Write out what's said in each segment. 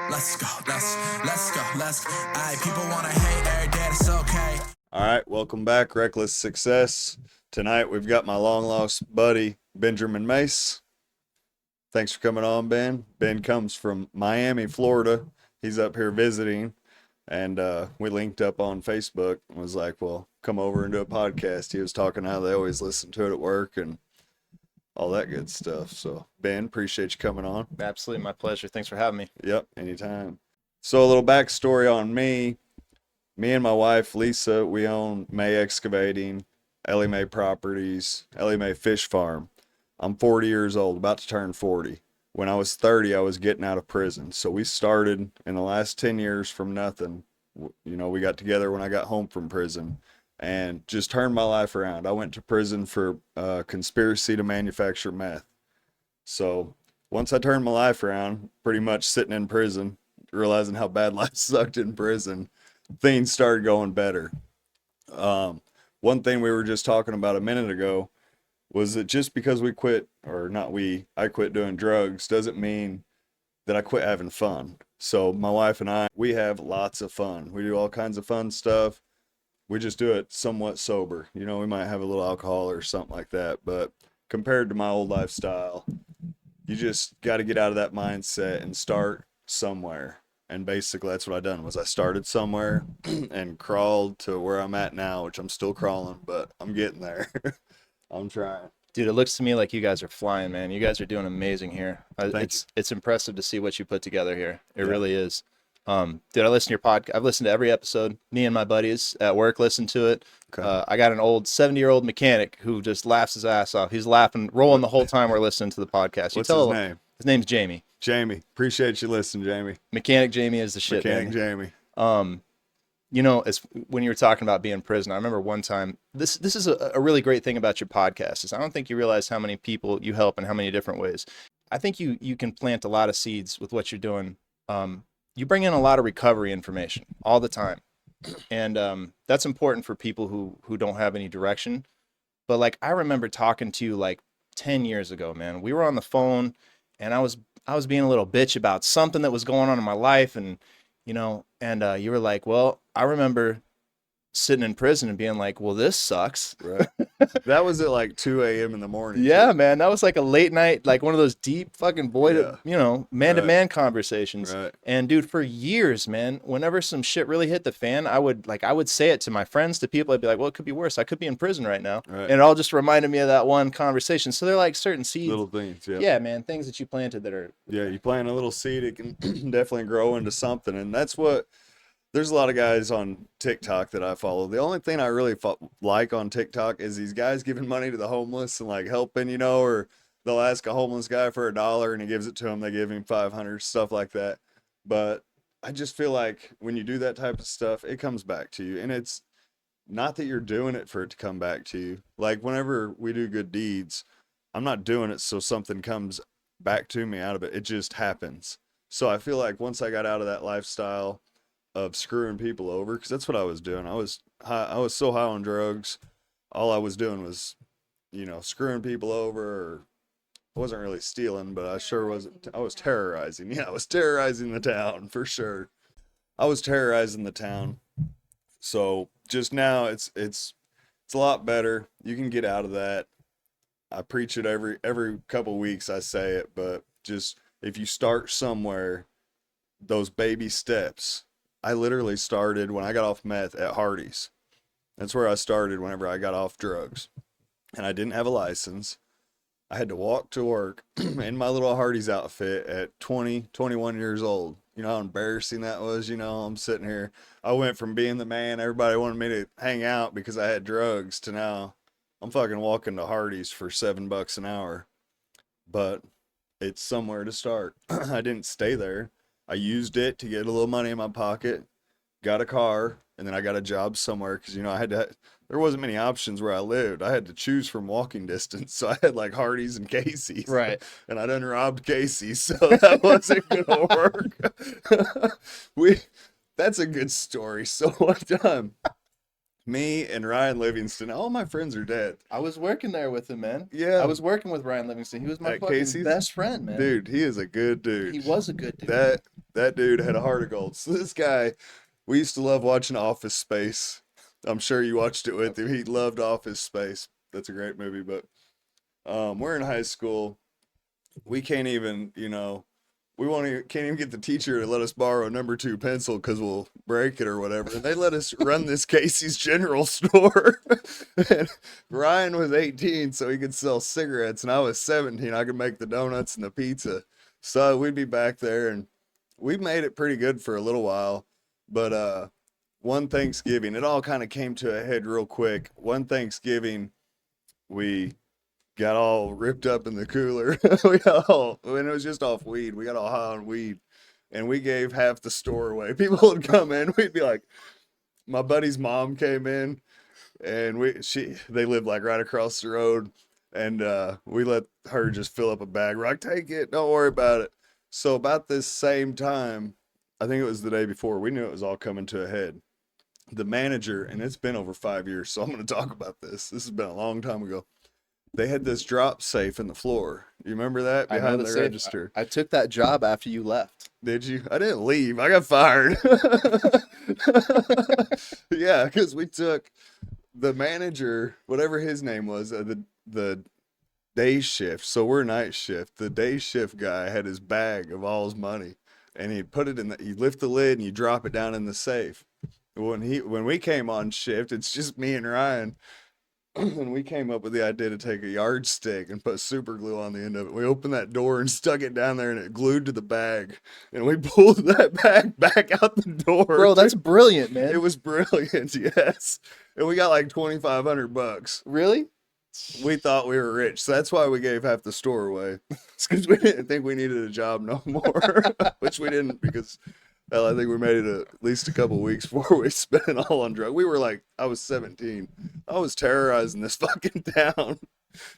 Let's go, let's go, let's go. Alright, people wanna hate every day, it's okay. All right, welcome back, Reckless Success. Tonight we've got my long lost buddy, Benjamin Mace. Thanks for coming on, Ben. Ben comes from Miami, Florida. He's up here visiting, and we linked up on Facebook and was like, well, come over and do a podcast. He was talking how they always listen to it at work and all that good stuff. So, Ben, appreciate you coming on. Absolutely, my pleasure. Thanks for having me. Yep, anytime. So, a little backstory on me. Me and my wife, Lisa, we own May Excavating, Ellie Mae Properties, Ellie Mae Fish Farm. I'm 40 years old, about to turn 40. When I was 30, I was getting out of prison. So we started in the last 10 years from nothing. You know, we got together when I got home from prison and just turned my life around. I went to prison for conspiracy to manufacture meth. So once I turned my life around, pretty much sitting in prison, realizing how bad life sucked in prison, things started going better. One thing we were just talking about a minute ago was that just because we quit, or not we, I quit doing drugs, doesn't mean that I quit having fun. So my wife and I, we have lots of fun. We do all kinds of fun stuff. We just do it somewhat sober. You know, we might have a little alcohol or something like that, but compared to my old lifestyle, you just got to get out of that mindset and start somewhere. And basically that's what I done was I started somewhere and crawled to where I'm at now, which I'm still crawling, but I'm getting there. I'm trying. Dude, it looks to me like you guys are flying, man. You guys are doing amazing here. Thank you. It's impressive to see what you put together here. It really is. Dude, I listen to your podcast. I've listened to every episode. Me and my buddies at work listen to it. Okay. I got an old 70-year-old mechanic who just laughs his ass off. He's laughing, rolling the whole time we're listening to the podcast. What's his name? His name's Jamie. Jamie. Appreciate you listening, Jamie. Mechanic Jamie is the shit, Mechanic man. Jamie. You know, as when you were talking about being in prison, I remember one time, this is a really great thing about your podcast is I don't think you realize how many people you help in how many different ways. I think you can plant a lot of seeds with what you're doing. You bring in a lot of recovery information all the time. And that's important for people who don't have any direction. But like, I remember talking to you like 10 years ago, man. We were on the phone and I was being a little bitch about something that was going on in my life. And, you know, and you were like, well, I remember sitting in prison and being like, well, this sucks. Right. That was at like 2 a.m. in the morning. Yeah, too. man. That was like a late night, like one of those deep fucking void, you know, man-to-man conversations. Right. And dude, for years, man, whenever some shit really hit the fan, I would say it to my friends, to people. I'd be like, well, it could be worse. I could be in prison right now. Right. And it all just reminded me of that one conversation. So they're like certain seeds. Little things. Yeah. Yeah, man. Things that you planted that are. Yeah. You plant a little seed, it can definitely grow into something. And that's what, there's a lot of guys on TikTok that I follow. The only thing I really like on TikTok is these guys giving money to the homeless and like helping, you know, or they'll ask a homeless guy for $1 and he gives it to him. They give him 500, stuff like that. But I just feel like when you do that type of stuff, it comes back to you. And it's not that you're doing it for it to come back to you. Like whenever we do good deeds, I'm not doing it so something comes back to me out of it. It just happens. So I feel like once I got out of that lifestyle of screwing people over, because that's what I was doing. I was so high on drugs. All I was doing was, you know, screwing people over. Or I wasn't really stealing, but I sure wasn't. I was terrorizing. Yeah, I was terrorizing the town for sure. I was terrorizing the town. So just now, it's a lot better. You can get out of that. I preach it every couple weeks. I say it, but just if you start somewhere, those baby steps. I literally started when I got off meth at Hardee's. That's where I started whenever I got off drugs. And I didn't have a license. I had to walk to work in my little Hardee's outfit at 20, 21 years old. You know how embarrassing that was? You know, I'm sitting here. I went from being the man everybody wanted me to hang out because I had drugs to now I'm fucking walking to Hardee's for $7 an hour. But it's somewhere to start. I didn't stay there. I used it to get a little money in my pocket, got a car, and then I got a job somewhere because, you know, there wasn't many options where I lived. I had to choose from walking distance. So I had like Hardee's and Casey's. Right. And I done robbed Casey's, so that wasn't going to work. That's a good story. So one time, me and Ryan Livingston, all my friends are dead. I was working there with him, man. Yeah. I was working with Ryan Livingston. He was my At fucking Casey's? best friend, man. Dude, he is a good dude. He was a good dude. That That dude had a heart of gold. So this guy, we used to love watching Office Space. I'm sure you watched it with him. He loved Office Space. That's a great movie. But we're in high school. We can't even, we can't even get the teacher to let us borrow a number 2 pencil because we'll break it or whatever. And they let us run this Casey's General Store. And Ryan was 18, so he could sell cigarettes, and I was 17. I could make the donuts and the pizza. So we'd be back there, and we made it pretty good for a little while. But one Thanksgiving, it all kind of came to a head real quick. One Thanksgiving, we got all ripped up in the cooler. And it was just off weed. We got all high on weed, and we gave half the store away. People would come in. We'd be like, my buddy's mom came in, and they lived like right across the road, and we let her just fill up a bag. We're like, take it, don't worry about it. So about this same time, I think it was the day before, we knew it was all coming to a head. The manager, and it's been over 5 years, so I'm going to talk about this. This has been a long time ago. They had this drop safe in the floor. You remember that? Behind the register. I took that job after you left. Did you? I didn't leave. I got fired. Yeah, because we took the manager, whatever his name was, the day shift. So we're night shift. The day shift guy had his bag of all his money, and he put it in you lift the lid and you drop it down in the safe. When we came on shift, it's just me and Ryan. And we came up with the idea to take a yardstick and put super glue on the end of it. We opened that door and stuck it down there, and it glued to the bag. And we pulled that bag back out the door. Bro, that's brilliant, man. It was brilliant, yes. And we got like $2,500. Really? We thought we were rich, so that's why we gave half the store away. It's because we didn't think we needed a job no more, which we didn't, because hell, I think we made it at least a couple weeks before we spent it all on drugs. We were like, I was 17. I was terrorizing this fucking town.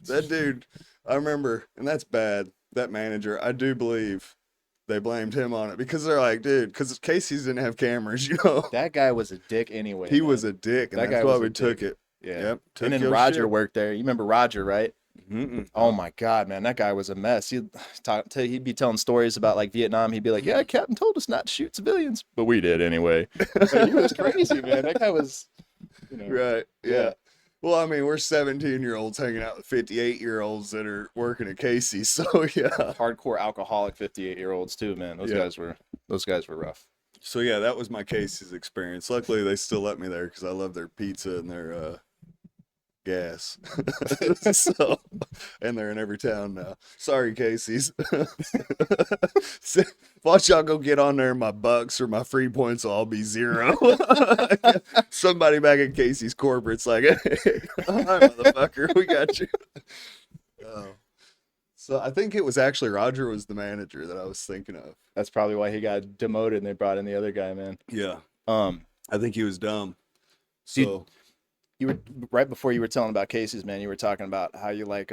That dude, I remember, and that's bad, that manager, I do believe they blamed him on it, because they're like, dude, because Casey's didn't have cameras, That guy was a dick anyway. He was a dick, and that's why we took it. Yeah. Yep. And then Roger worked there. You remember Roger, right? Mm-mm. Oh my God, man, that guy was a mess. He'd be telling stories about like Vietnam. He'd be like, "Yeah, Captain told us not to shoot civilians, but we did anyway." He was crazy, man. That guy was, right. Yeah. Well, I mean, we're 17-year-olds hanging out with 58-year-olds that are working at Casey's, so yeah. Hardcore alcoholic 58-year-olds too, man. Those guys were rough. So yeah, that was my Casey's experience. Luckily, they still let me there because I love their pizza and their gas. So, and they're in every town now. Sorry, Casey's. Watch y'all go get on there, my bucks or my free points will all be 0. Somebody back at Casey's corporate's like, hey, all right, motherfucker, we got you. So I think it was actually Roger was the manager that I was thinking of. That's probably why he got demoted and they brought in the other guy, man. Yeah. I think he was dumb. So you were right before you were telling about Casey's, man. You were talking about how you like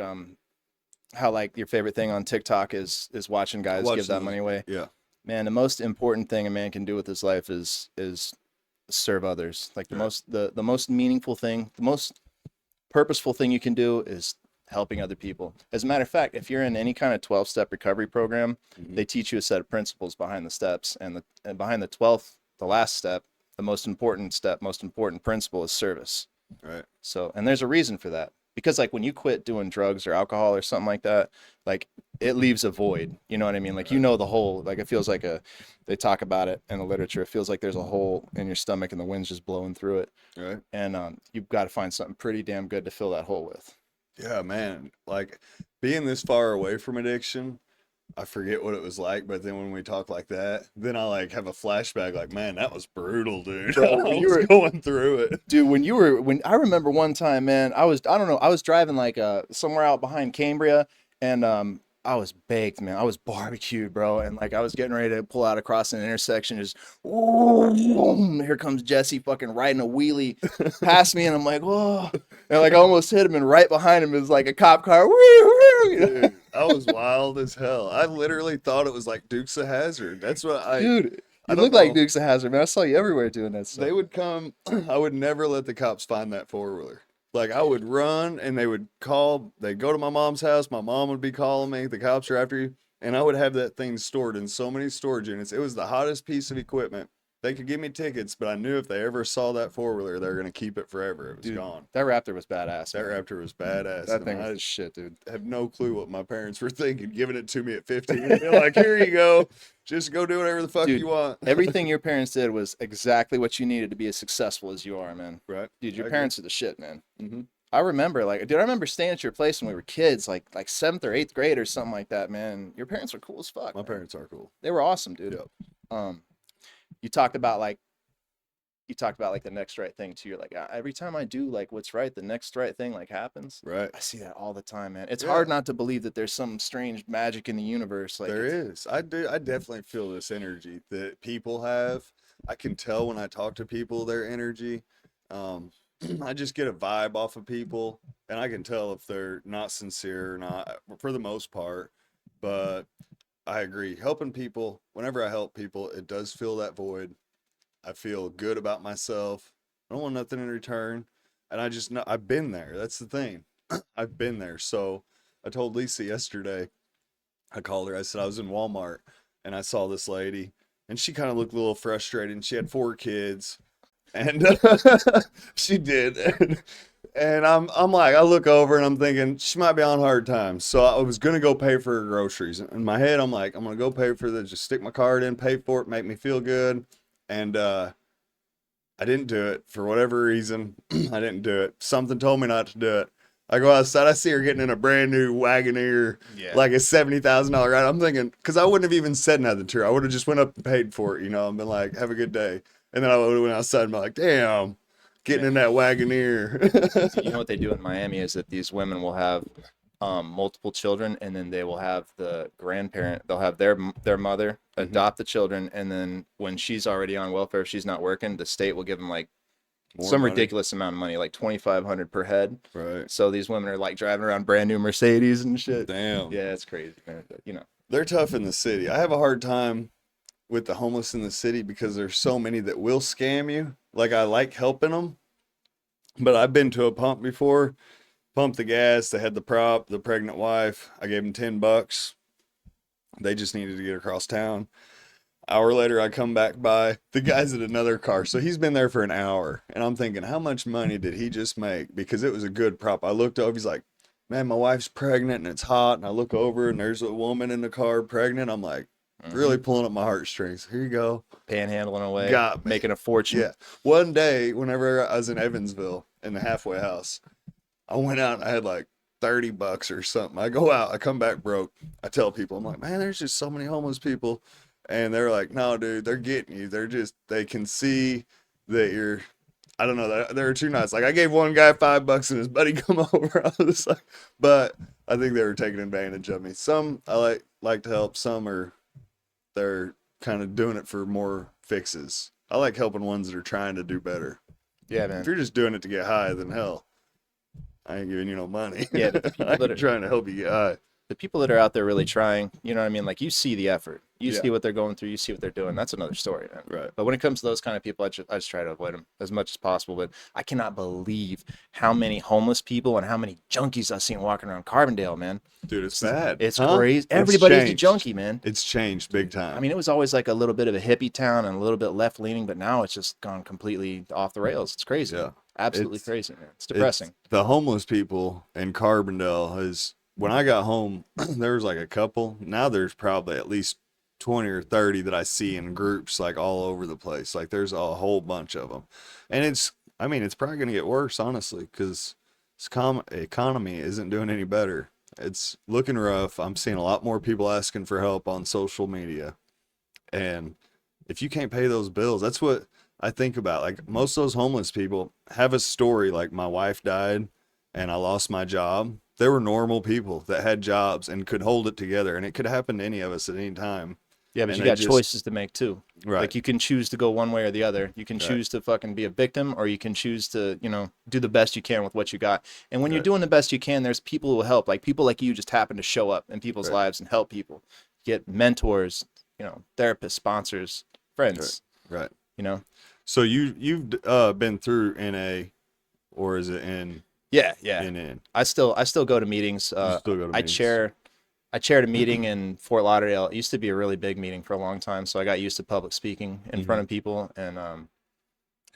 how like your favorite thing on TikTok is watching guys give that money away. Yeah. Man, the most important thing a man can do with his life is serve others. Like the most meaningful thing, the most purposeful thing you can do is helping other people. As a matter of fact, if you're in any kind of 12-step recovery program, they teach you a set of principles behind the steps, and behind the 12th, the last step, the most important principle is service. Right. So, and there's a reason for that, because like when you quit doing drugs or alcohol or something like that, like it leaves a void. You know what I mean? Like, the hole, like it feels like they talk about it in the literature. It feels like there's a hole in your stomach and the wind's just blowing through it. Right. And you've got to find something pretty damn good to fill that hole with. Yeah, man. Like being this far away from addiction, I forget what it was like, but then when we talk like that, then I like have a flashback like, man, that was brutal, dude. Bro, you were going through it. Dude, when I remember one time, man, I was driving like somewhere out behind Cambria, and I was baked, man. I was barbecued, bro. And like I was getting ready to pull out across an intersection, just here comes Jesse fucking riding a wheelie past me, and I'm like, whoa. And like I almost hit him, and right behind him is like a cop car. Dude, I was wild as hell. I literally thought it was like Dukes of Hazzard. That's what Dude, you look like Dukes of Hazzard, man. I saw you everywhere doing that stuff. They would come. I would never let the cops find that four-wheeler. Like I would run, and they would call. They'd go to my mom's house. My mom would be calling me. The cops are after you. And I would have that thing stored in so many storage units. It was the hottest piece of equipment. They could give me tickets, but I knew if they ever saw that four-wheeler, they were going to keep it forever. It was gone. That Raptor was badass. That man. Raptor was badass. That thing was shit, dude. I have no clue what my parents were thinking, giving it to me at 15. They're like, here you go. Just go do whatever the fuck Dude, you want. Everything your parents did was exactly what you needed to be as successful as you are, man. Right. Dude, your parents are the shit, man. Mm-hmm. I remember, I remember staying at your place when we were kids, like 7th or 8th grade or something like that, man. Your parents were cool as fuck. My man. parents are cool. They were awesome, dude. Yep. You talked about like the next right thing too. You're like, every time I do like what's right, the next right thing like happens. Right. I see that all the time, man. It's hard not to believe that there's some strange magic in the universe. Like there is. I definitely feel this energy that people have. I can tell when I talk to people their energy. I just get a vibe off of people, and I can tell if they're not sincere or not, for the most part. But I agree. Helping people, whenever I help people, it does fill that void. I feel good about myself. I don't want nothing in return. And I just know I've been there. That's the thing. I've been there. So I told Lisa yesterday, I called her. I said I was in Walmart and I saw this lady and she kind of looked a little frustrated. And she had 4 kids. And she did. And I'm like, I look over and I'm thinking she might be on hard times. So I was going to go pay for her groceries. In my head, I'm like, I'm going to go pay for this. Just stick my card in, pay for it, make me feel good. And I didn't do it for whatever reason. I didn't do it. Something told me not to do it. I go outside. I see her getting in a brand new Wagoneer, like a $70,000 ride. I'm thinking, because I wouldn't have even said nothing to her. I would have just went up and paid for it, and been like, have a good day. And then I would have went outside and been like, damn, getting in that Wagoneer. You know what they do in Miami is that these women will have multiple children, and then they will have the grandparent. They'll have their mother adopt the children, and then when she's already on welfare, if she's not working, the state will give them like some ridiculous amount of money, like $2,500 per head. Right. So these women are like driving around brand new Mercedes and shit. Damn. Yeah, it's crazy, man. But, They're tough in the city. I have a hard time with the homeless in the city because there's so many that will scam you. Like, I like helping them, but I've been to a pump before, pumped the gas. They had the pregnant wife. I gave them $10. They just needed to get across town. Hour later, I come back by. The guy's at another car. So he's been there for an hour. And I'm thinking, how much money did he just make? Because it was a good prop. I looked over. He's like, man, my wife's pregnant and it's hot. And I look over and there's a woman in the car pregnant. I'm like, really pulling up my heartstrings. Here you go. Panhandling away. Got me. Making a fortune. Yeah. One day, whenever I was in Evansville in the halfway house, I went out and I had like $30 or something. I go out, I come back broke. I tell people, I'm like, man, there's just so many homeless people. And they're like, no, dude, they're getting you. They can see that you're, I don't know, they're too nice. Like, I gave one guy $5 and his buddy come over. I was like, but I think they were taking advantage of me. Some I like to help. Some they're kind of doing it for more fixes. I like helping ones that are trying to do better. Yeah, man. If you're just doing it to get high, then hell, I ain't giving you no money. Yeah, the people I'm trying to help you get high. The people that are out there really trying, you know what I mean? Like, you see the effort. You Yeah. see what they're going through. You see what they're doing. That's another story, man. Right. But when it comes to those kind of people, I just try to avoid them as much as possible. But I cannot believe how many homeless people and how many junkies I've seen walking around Carbondale, man. Dude, it's bad. It's crazy. Everybody's a junkie, man. It's changed big time. I mean, it was always like a little bit of a hippie town and a little bit left leaning, but now it's just gone completely off the rails. It's crazy. Yeah. Man. Absolutely crazy, man. It's depressing. The homeless people in Carbondale when I got home, there was like a couple. Now there's probably at least 20 or 30 that I see in groups like all over the place. Like, there's a whole bunch of them. And it's probably going to get worse, honestly, because this economy isn't doing any better. It's looking rough. I'm seeing a lot more people asking for help on social media. And if you can't pay those bills, that's what I think about. Like, most of those homeless people have a story. Like, my wife died and I lost my job. There were normal people that had jobs and could hold it together, and it could happen to any of us at any time. Yeah, but you got choices to make too. Right. Like, you can choose to go one way or the other. You can choose to fucking be a victim, or you can choose to, do the best you can with what you got. And when you're doing the best you can, there's people who will help. Like, people like you just happen to show up in people's lives and help people. Get mentors, therapists, sponsors, friends. Right. So you've been through NA, or is it in? Yeah. In. I still go to meetings. You still go to I meetings. chair I chaired a meeting in Fort Lauderdale. It used to be a really big meeting for a long time, so I got used to public speaking in front of people, and I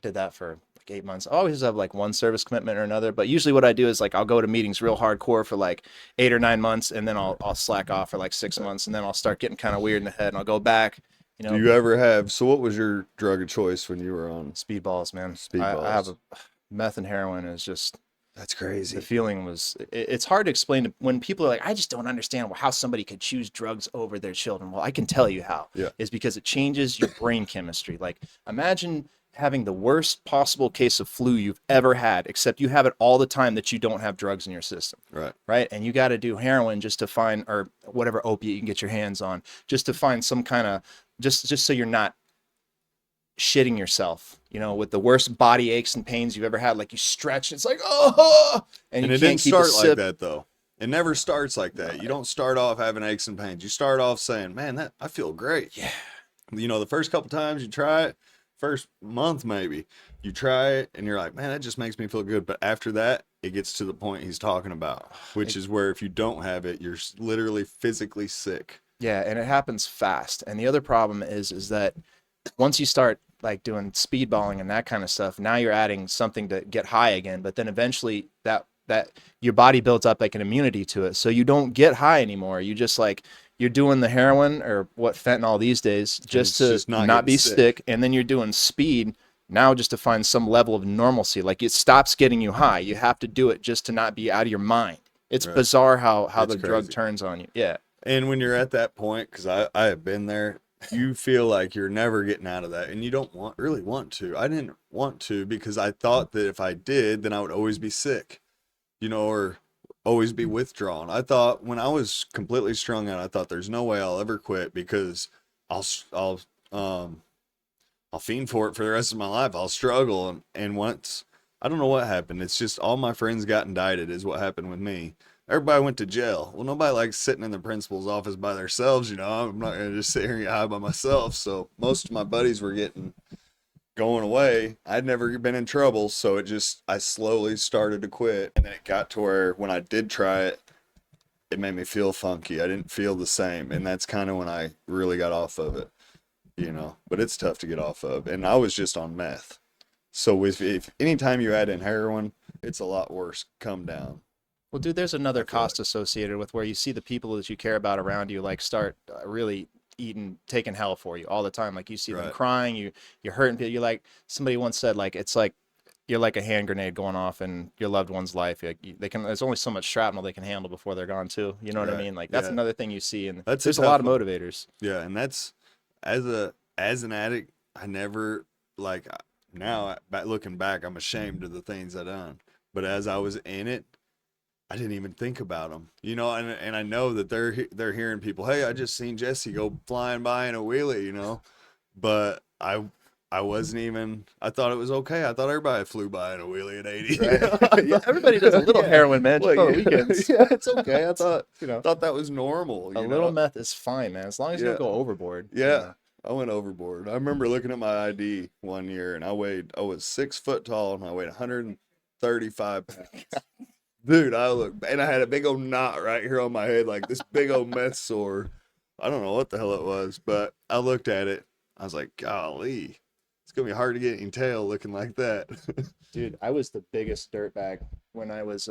did that for like 8 months. I always have like one service commitment or another, but usually what I do is like I'll go to meetings real hardcore for like 8 or 9 months, and then I'll slack off for like 6 months, and then I'll start getting kind of weird in the head, and I'll go back. You know, Do you ever have? So, what was your drug of choice when you were on speedballs, man. speedballs? I have meth and heroin is just. That's crazy. The feeling was, it's hard to explain when people are like, I just don't understand how somebody could choose drugs over their children. Well, I can tell you how. Yeah. Is because it changes your brain chemistry. Like, imagine having the worst possible case of flu you've ever had, except you have it all the time that you don't have drugs in your system. Right. Right. And you got to do heroin just to find, or whatever opiate you can get your hands on, just to find some kind of, just so you're not shitting yourself, you know, with the worst body aches and pains you've ever had. Like you stretch, it's like, oh, and you it can't didn't keep a start like sip. that though. It never starts like that. You don't start off having aches and pains. You start off saying, man, that I feel great. Yeah. You know, the first couple times you try it, first month maybe, you try it and you're like, man, that just makes me feel good. But after that, it gets to the point he's talking about, which is where if you don't have it, you're literally physically sick. Yeah, and it happens fast. And the other problem is that once you start like doing speedballing and that kind of stuff, now you're adding something to get high again. But then eventually that your body builds up like an immunity to it, so you don't get high anymore. You just like you're doing the heroin or what fentanyl these days just to not be sick, and then you're doing speed now just to find some level of normalcy. Like it stops getting you high. You have to do it just to not be out of your mind. It's bizarre how the drug turns on you. Yeah. And when you're at that point, because I have been there, you feel like you're never getting out of that, and you don't really want to. I didn't want to because I thought that if I did, then I would always be sick, you know, or always be withdrawn. I thought when I was completely strung out, I thought there's no way I'll ever quit because I'll fiend for it for the rest of my life. I'll struggle, and once I don't know what happened. It's just all my friends got indicted is what happened with me. Everybody went to jail. Well, nobody likes sitting in the principal's office by themselves, you know. I'm not going to just sit here and get high by myself. So most of my buddies were going away. I'd never been in trouble, so I slowly started to quit. And then it got to where when I did try it, it made me feel funky. I didn't feel the same. And that's kind of when I really got off of it, you know. But it's tough to get off of. And I was just on meth. So if anytime you add in heroin, it's a lot worse. Come down. Well, dude, there's another cost associated with where you see the people that you care about around you like start really taking hell for you all the time. Like you see them crying, you're hurting people. You're like, somebody once said, like, it's like you're like a hand grenade going off in your loved one's life. There's only so much shrapnel they can handle before they're gone too. You know what I mean? Like that's another thing you see, and there's a lot of motivators. Yeah, and that's as an addict, I never like now looking back, I'm ashamed of the things I done. But as I was in it, I didn't even think about them, you know, and I know that they're hearing people, hey, I just seen Jesse go flying by in a wheelie, you know, but I wasn't even, I thought it was okay. I thought everybody flew by in a wheelie at 80. Right. Yeah, everybody does a little heroin, man, just on the weekends. Yeah, it's okay. I thought, thought that was normal. A little meth is fine, man, as long as you don't go overboard. Yeah. I went overboard. I remember looking at my ID one year, and I was 6 foot tall, and I weighed 135 pounds. Dude, and I had a big old knot right here on my head, like this big old meth sore. I don't know what the hell it was, but I looked at it. I was like, golly, it's going to be hard to get any tail looking like that. Dude, I was the biggest dirtbag when I was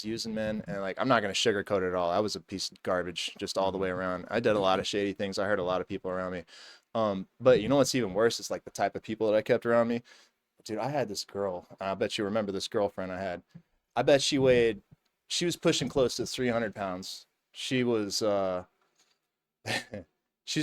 using, men, and like, I'm not going to sugarcoat it at all. I was a piece of garbage just all the way around. I did a lot of shady things. I hurt a lot of people around me. But you know what's even worse? It's like the type of people that I kept around me. Dude, I had this girl. I bet you remember this girlfriend I had. I bet she was pushing close to 300 pounds. She was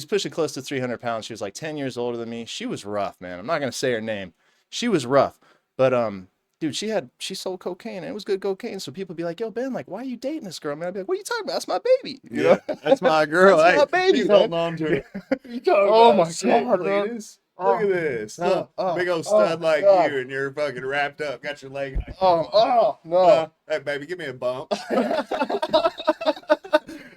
pushing close to 300 pounds. She was like 10 years older than me. She was rough, man. I'm not going to say her name. She was rough. But, dude, she sold cocaine, and it was good cocaine. So people be like, yo, Ben, like, why are you dating this girl, man? I'd be like, what are you talking about? That's my baby. You know? That's my girl. That's my baby. He's holding on to it. Oh, my God, man. Look at this. Big old stud like you, and you're fucking wrapped up. Got your leg. No. Hey, baby, give me a bump.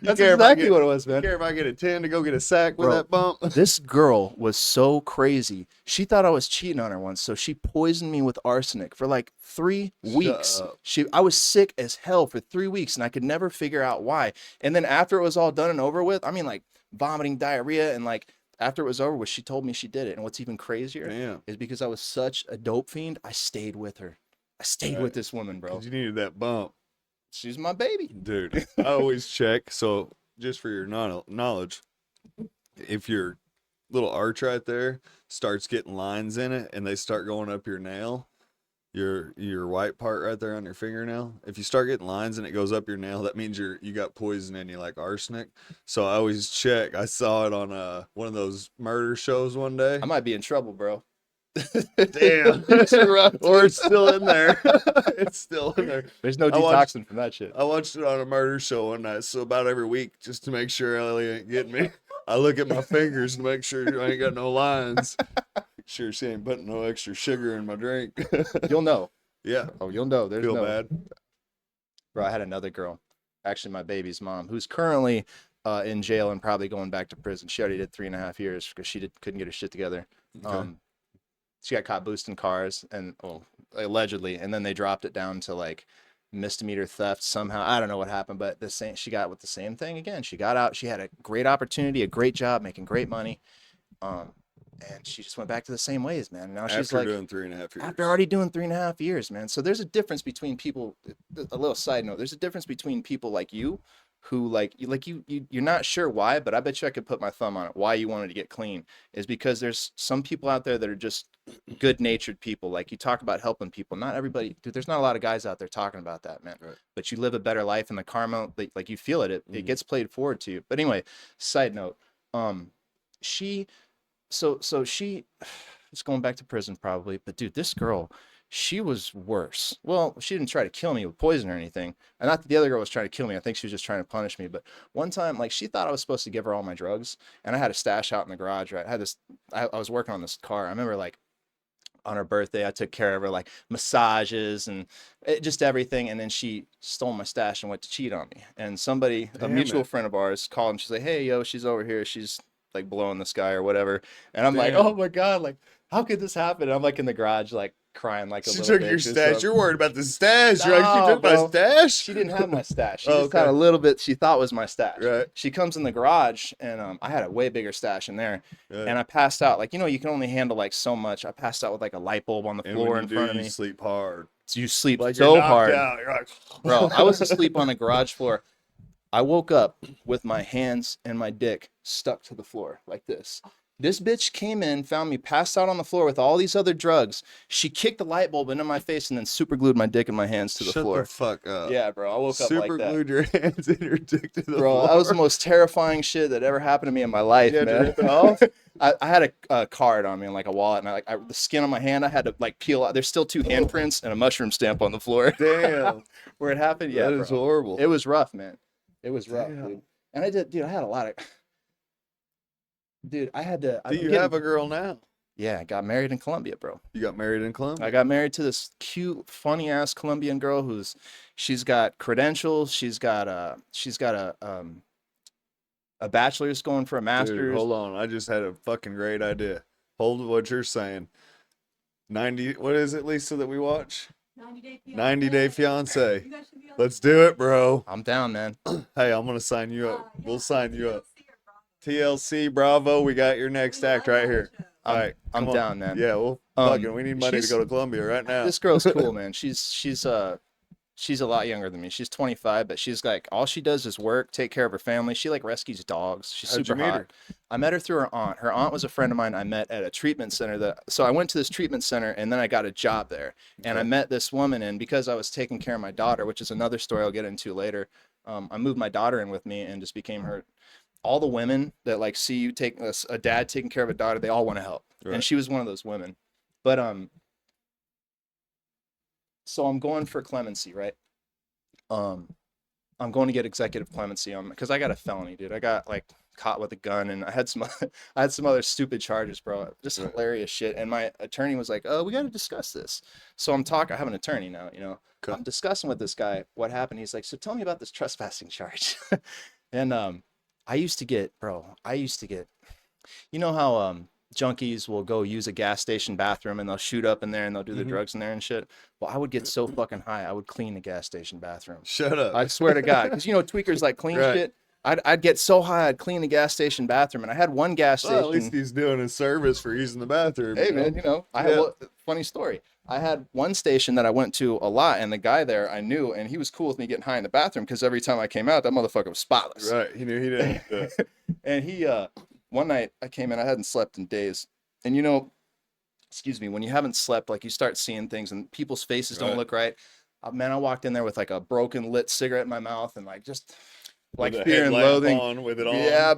That's care if I exactly get- what it was, man. Care if I get a 10 to go get a sack with Bro, that bump? This girl was so crazy. She thought I was cheating on her once, so she poisoned me with arsenic for like 3 weeks. up. I was sick as hell for 3 weeks, and I could never figure out why. And then after it was all done and over with, I mean, like vomiting, diarrhea, and like after it was over with, she told me she did it. And what's even crazier Damn. is because I was such a dope fiend, I stayed with her. I stayed with this woman, bro. 'Cause you needed that bump. She's my baby. Dude, I always check. So, just for your knowledge, if your little arch right there starts getting lines in it and they start going up your nail, your white part right there on your fingernail, if you start getting lines and it goes up your nail, that means you got poison in you, like arsenic. So I always check. I saw it on one of those murder shows one day. I might be in trouble, bro. Damn. Or it's still in there. It's still in there. There's no I watched- detoxing from that shit. I watched it on a murder show one night, so about every week, just to make sure Ellie ain't getting me, I look at my fingers to make sure I ain't got no lines. Make sure she ain't putting no extra sugar in my drink. You'll know. Yeah, Oh, you'll know. There's feel no. bad. Bro, I had another girl, actually my baby's mom, who's currently in jail and probably going back to prison. She already did 3.5 years because she couldn't get her shit together. Okay. She got caught boosting cars and allegedly, and then they dropped it down to like misdemeanor theft somehow. I don't know what happened, but she got with the same thing again. She got out. She had a great opportunity, a great job, making great money, and she just went back to the same ways, man. Now she's After like doing 3.5 years. after already doing 3.5 years, man. So there's a difference between people. A little side note: there's a difference between people like you, who you're not sure why, but I bet you I could put my thumb on it. Why you wanted to get clean is because there's some people out there that are just good-natured people. Like you talk about helping people. Not everybody, dude. There's not a lot of guys out there talking about that, man. Right. But you live a better life, and the karma, like you feel it. It gets played forward to you. But anyway, side note, she it's going back to prison probably, but dude, this girl, she was worse. Well, she didn't try to kill me with poison or anything, and not that the other girl was trying to kill me. I think she was just trying to punish me. But one time, like, she thought I was supposed to give her all my drugs, and I had a stash out in the garage, right? I was working on this car. I remember, like, on her birthday, I took care of her, like massages and just everything, and then she stole my stash and went to cheat on me. And somebody, a mutual friend of ours, called, and she's like, "Hey, yo, she's over here. She's like blowing this guy or whatever." And I'm like, "Oh my god, like how could this happen?" And I'm like in the garage, like crying like a She little took your bitch or stash. something. You're worried about the stash. You're like, No, she took my bro. stash? She didn't have my stash. She Oh, just had a little bit she thought was my stash. Right. She comes in the garage, and I had a way bigger stash in there. Right. And I passed out. Like, you can only handle like so much. I passed out with like a light bulb on the And floor when in you front do, of you me. sleep hard. So you sleep Like so you're knocked hard. out. You're like, Bro, I was asleep on the garage floor. I woke up with my hands and my dick stuck to the floor like this. This bitch came in, found me passed out on the floor with all these other drugs. She kicked the light bulb into my face and then super glued my dick and my hands to the shut floor. the fuck up. Yeah, bro. I woke up Super like that. glued your hands and your dick to the Bro, floor. that was the most terrifying shit that ever happened to me in my life, You had to man. rip it off? I had a card on me and like a wallet, and the skin on my hand, I had to like peel out. There's still 2 handprints and a mushroom stamp on the floor. Damn. Where it happened. Yeah, That is bro. horrible. It was rough, man. It was rough, Damn. dude. And I had a lot of. Dude, I had to. Do you have a girl now? Yeah, I got married in Colombia, bro. You got married in Colombia? I got married to this cute, funny ass Colombian girl she's got credentials. She's got a bachelor's going for a master's. Dude, hold on. I just had a fucking great idea. Hold what you're saying. 90, what is it, Lisa, that we watch? 90 Day Fiance. Let's do it, bro. I'm down, man. Hey, I'm going to sign you up. We'll sign you up. TLC, Bravo, we got your next act right here. All right. I'm come on. down, man. Yeah, well, fucking, we need money to go to Colombia right now. This girl's cool, man. She's a lot younger than me. She's 25, but she's like, all she does is work, take care of her family. She like rescues dogs. She's How'd you super meet hot. her? I met her through her aunt. Her aunt was a friend of mine I met at a treatment center. So I went to this treatment center and then I got a job there. And I met this woman, and because I was taking care of my daughter, which is another story I'll get into later, I moved my daughter in with me and just became her. All the women that like see you take a dad taking care of a daughter, they all want to help. Right. And she was one of those women. But so I'm going for clemency, right? I'm going to get executive clemency because I got a felony, dude. I got like caught with a gun, and I had some other stupid charges, bro. Just hilarious shit. And my attorney was like, "Oh, we got to discuss this." So I have an attorney now, Okay. I'm discussing with this guy what happened. He's like, "So tell me about this trespassing charge." And I used to get, you know how junkies will go use a gas station bathroom and they'll shoot up in there and they'll do their drugs in there and shit. Well, I would get so fucking high, I would clean the gas station bathroom. Shut up. I swear to God, because you know tweakers like clean Right. shit. I'd get so high, I'd clean the gas station bathroom, and I had one gas station. Well, at least he's doing a service for using the bathroom. Hey you know? man, you know, I had funny story. I had one station that I went to a lot, and the guy there I knew, and he was cool with me getting high in the bathroom because every time I came out, that motherfucker was spotless. Right. He knew he didn't. And he, one night I came in, I hadn't slept in days, and you know, excuse me, when you haven't slept, like you start seeing things, and people's faces don't look right. Man, I walked in there with like a broken lit cigarette in my mouth, and like just. Like with fear and loathing. On, with it on. Yeah.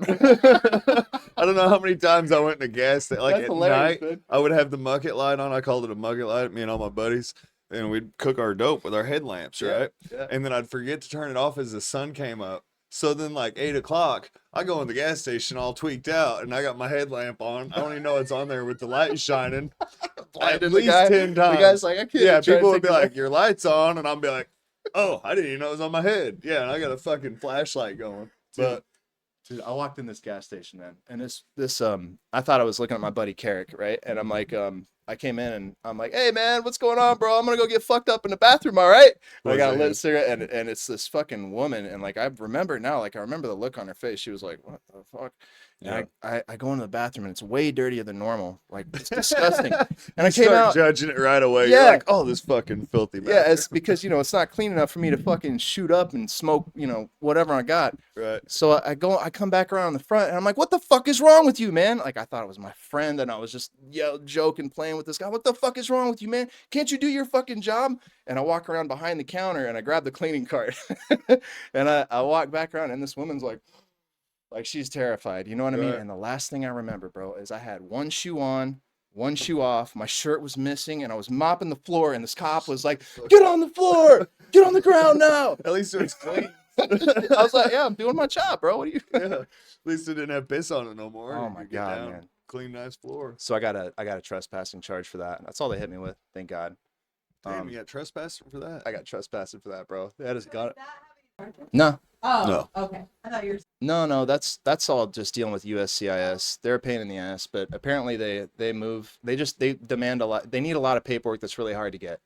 I don't know how many times I went in a gas station. Like That's at hilarious, night, man. I would have the mucket light on. I called it a mucket light, me and all my buddies. And we'd cook our dope with our headlamps, right? Yeah. And then I'd forget to turn it off as the sun came up. So then like 8 o'clock, I go in the gas station all tweaked out and I got my headlamp on. I don't even know it's on there with the light shining. At least 10 times. The guy's like, I can't. Yeah, even try to people would take be it like, off. your light's on. And I'll be like, oh, I didn't even know it was on my head. Yeah, and I got a fucking flashlight going. But Dude, I walked in this gas station, man, and this I thought I was looking at my buddy Carrick, right? And I'm like, I came in and I'm like, hey man, what's going on, bro? I'm gonna go get fucked up in the bathroom, all right? And I got a lit cigarette, and it's this fucking woman, and like I remember now, like I remember the look on her face. She was like, what the fuck? And I go into the bathroom and it's way dirtier than normal. Like it's disgusting. And I came start out judging it right away. Yeah. You're like, oh, this fucking filthy yeah, bastard. it's because you know it's not clean enough for me to fucking shoot up and smoke, you know, whatever I got. Right. So I come back around the front and I'm like, what the fuck is wrong with you, man? Like I thought it was my friend and I was just joking, playing with this guy. What the fuck is wrong with you, man? Can't you do your fucking job? And I walk around behind the counter and I grab the cleaning cart and I walk back around and this woman's like she's terrified, you know what I mean? Right. And the last thing I remember, bro, is I had one shoe on, one shoe off, my shirt was missing, and I was mopping the floor, and this cop was like, get on the floor, get on the ground now. At least it was clean. I was like, yeah, I'm doing my job, bro. What are you? Yeah. At least it didn't have piss on it no more. Oh You my could get God, down, man. Clean, nice floor. So I got a trespassing charge for that. That's all they hit me with. Thank God. Damn, you got trespassing for that? I got trespassing for that, bro. That is got it. No. No, Oh, okay. I thought you were. no, that's all just dealing with USCIS. They're a pain in the ass, but apparently they demand a lot. They need a lot of paperwork that's really hard to get.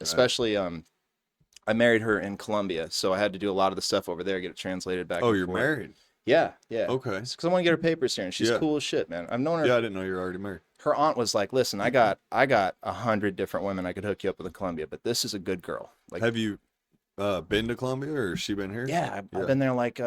Especially I married her in Colombia, so I had to do a lot of the stuff over there, get it translated back. Oh, and you're forth. married? Yeah. Okay. Because I want to get her papers here, and she's Yeah. cool as shit, man. I've known her. Yeah, I didn't know you were already married. Her aunt was like, "Listen, I got 100 different women I could hook you up with in Colombia, but this is a good girl." Like, Have you been to Colombia or has she been here? yeah, I've been there like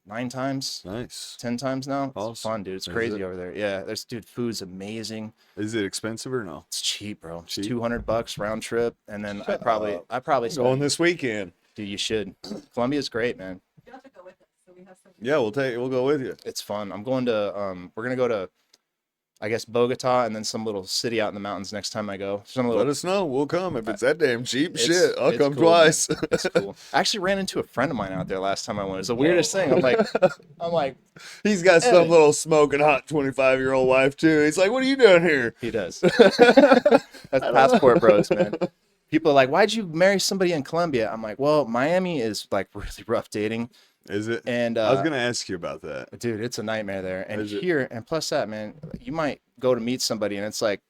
9 times, Nice. 10 times now. It's Awesome. fun, dude. It's Is crazy it? over there. Yeah, food's amazing. Is it expensive or no? It's cheap, bro. It's Cheap? $200 round trip, and then I Shut probably up. spend, Going this weekend. dude, you should. Colombia's great, man. You have to go with us, so we have some. Yeah, we'll go with you. It's fun. I'm going to we're gonna go to, I guess, Bogota and then some little city out in the mountains next time I go. Some little. Let us know. We'll come. If it's that damn cheap, It's- shit, I'll it's come cool, man. twice. It's cool. I actually ran into a friend of mine out there last time I went. It's the weirdest thing. I'm like, He's got Hey. some little smoking hot 25-year-old wife too. He's like, "What are you doing here?" he does. That's passport bros, man. People are like, why'd you marry somebody in Colombia? I'm like, well, Miami is like really rough dating. Is it? And I was gonna ask you about that. dude, it's a nightmare there. And Is it? here, and plus that, man, you might go to meet somebody and it's like,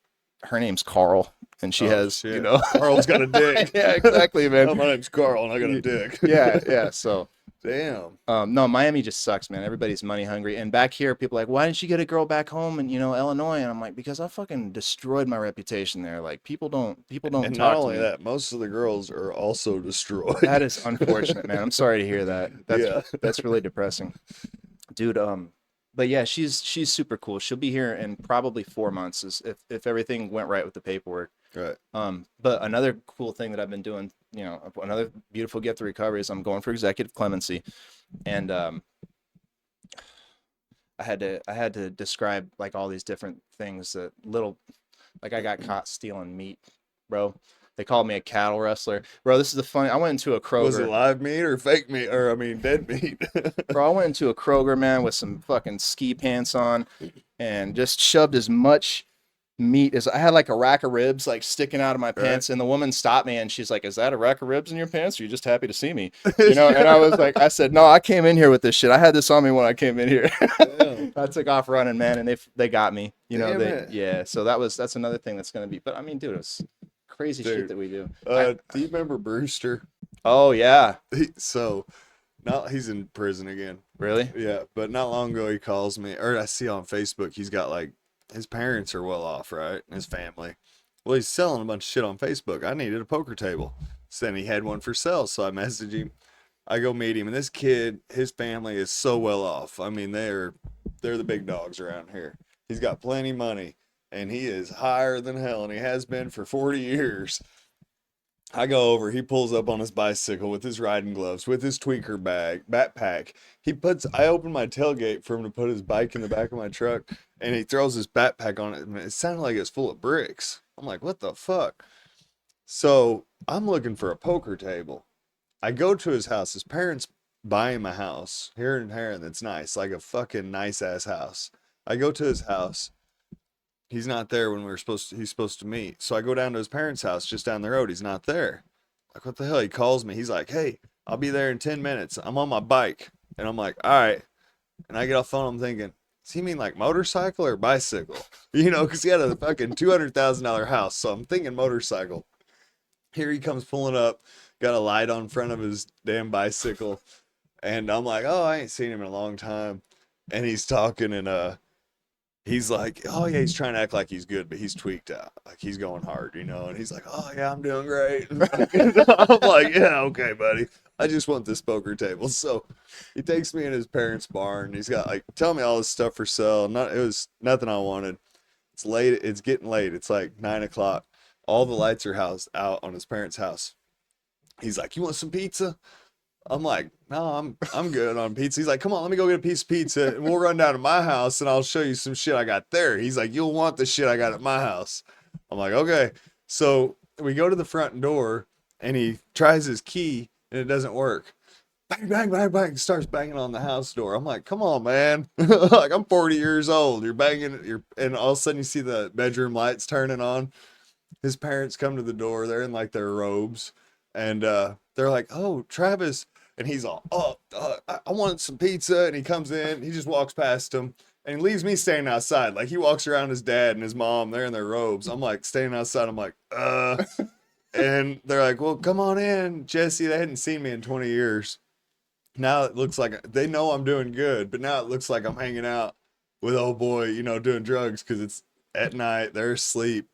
her name's Carl, and she Oh, has, you shit. know. Carl's got a dick. Yeah, exactly, Oh, man. my name's Carl and I got a dick. Yeah. So, Damn. no, Miami just sucks, man. Everybody's money hungry. And back here, people are like, why didn't you get a girl back home in, Illinois? And I'm like, because I fucking destroyed my reputation there. Like people don't And talk not to only me. that, most of the girls are also destroyed. That is unfortunate, man. I'm sorry to hear that. Yeah. That's really depressing, dude. But yeah, she's super cool. She'll be here in probably 4 months, if everything went right with the paperwork. Right. But another cool thing that I've been doing, another beautiful gift of recovery is I'm going for executive clemency, and I had to describe like all these different things that like I got caught stealing meat, bro. They called me a cattle rustler, bro. This is the funny. I went into a Kroger. Was it live meat or fake meat? Or I mean, dead meat? Bro, I went into a Kroger, man, with some fucking ski pants on and just shoved as much meat is. I had like a rack of ribs like sticking out of my pants, and the woman stopped me and she's like, "Is that a rack of ribs in your pants? Or are you just happy to see me?" You know? And I was like, I said, "No, I came in here with this shit. I had this on me when I came in here." I took off running, man, and they got me. You know, Damn it. yeah. So that's another thing that's gonna be. But I mean, dude, it's crazy shit Dude. that we do. Do you remember Brewster? Oh yeah, Now he's in prison again. really? Yeah, but not long ago he calls me, or I see on Facebook he's got like his parents are well off, right? And his family. Well, he's selling a bunch of shit on Facebook. I needed a poker table. So then he had one for sale. So I messaged him. I go meet him, and this kid, his family is so well off. I mean, they're the big dogs around here. He's got plenty of money, and he is higher than hell, and he has been for 40 years. I go over, he pulls up on his bicycle with his riding gloves, with his tweaker backpack. I open my tailgate for him to put his bike in the back of my truck, and he throws his backpack on it, and it sounded like it's full of bricks. I'm like, what the fuck? So I'm looking for a poker table. I go to his house. His parents buy him a house here in Heron that's nice, like a fucking nice ass house. I go to his house. He's not there when he's supposed to meet. So I go down to his parents' house just down the road. He's not there. Like, what the hell? He calls me. He's like, "Hey, I'll be there in 10 minutes. I'm on my bike." And I'm like, "All right." And I get off the phone. I'm thinking, does he mean like motorcycle or bicycle? You know, because he had a fucking $200,000 house. So I'm thinking motorcycle. Here he comes pulling up, got a light on front of his damn bicycle. And I'm like, oh, I ain't seen him in a long time. And he's talking, and he's like, oh yeah, he's trying to act like he's good, but he's tweaked out. Like he's going hard, you know? And he's like, oh yeah, I'm doing great. I'm like, yeah, okay, buddy. I just want this poker table. So he takes me in his parents' barn. He's got like, tell me all this stuff for sale. It was nothing I wanted. It's late. It's getting late. It's like 9 o'clock. All the lights are out on his parents' house. He's like, you want some pizza? I'm like, no, I'm good on pizza. He's like, come on, let me go get a piece of pizza and we'll run down to my house and I'll show you some shit I got there. He's like, you'll want the shit I got at my house. I'm like, okay. So we go to the front door and he tries his key and it doesn't work. Bang, bang, bang, bang. Starts banging on the house door. I'm like, come on, man. Like, I'm 40 years old. You're banging, and all of a sudden you see the bedroom lights turning on. His parents come to the door. They're in like their robes. And they're like, oh, Travis. And he's all, I want some pizza. And he comes in, he just walks past him and he leaves me standing outside. Like he walks around his dad and his mom, they're in their robes. I'm like standing outside. I'm like, and they're like, well, come on in, Jesse. They hadn't seen me in 20 years. Now it looks like they know I'm doing good, but now it looks like I'm hanging out with old boy, you know, doing drugs because it's at night, they're asleep.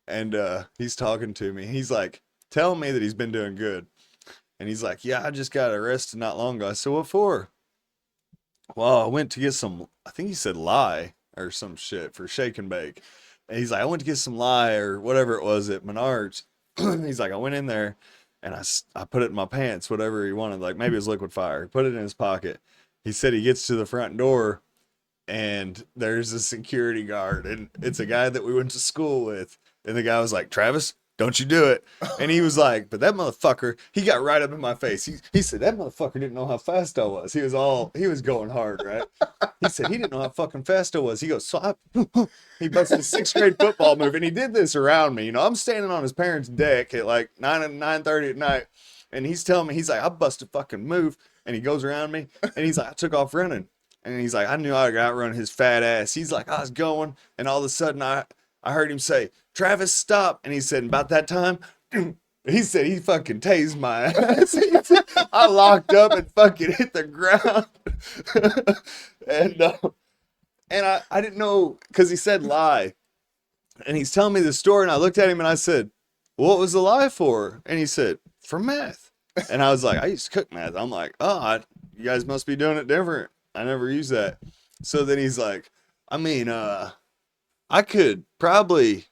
And he's talking to me. He's like, telling me that he's been doing good. And he's like, yeah, I just got arrested not long ago. I said, what for? Well, I went to get some, I think he said lye or some shit for shake and bake. And he's like, I went to get some lye or whatever it was at Menards. He's like, I went in there and I put it in my pants, whatever he wanted. Like maybe it was liquid fire. He put it in his pocket. He said he gets to the front door and there's a security guard. And it's a guy that we went to school with. And the guy was like, Travis, don't you do it. And he was like, but that motherfucker, he got right up in my face. He said, that motherfucker didn't know how fast I was. He was going hard, right? He said, he didn't know how fucking fast I was. He goes, he busted a 6th grade football move. And he did this around me. You know, I'm standing on his parents' deck at like 9:30 at night. And he's telling me, he's like, I busted a fucking move. And he goes around me and he's like, I took off running. And he's like, I knew I could outrun his fat ass. He's like, I was going. And all of a sudden I heard him say, Travis, stop. And he said, about that time, he said he fucking tased my ass. I locked up and fucking hit the ground. and I didn't know, because he said lie. And he's telling me the story, and I looked at him and I said, what was the lie for? And he said, for meth. And I was like, I used to cook meth. I'm like, you guys must be doing it different. I never use that. So then he's like, I mean, I could probably,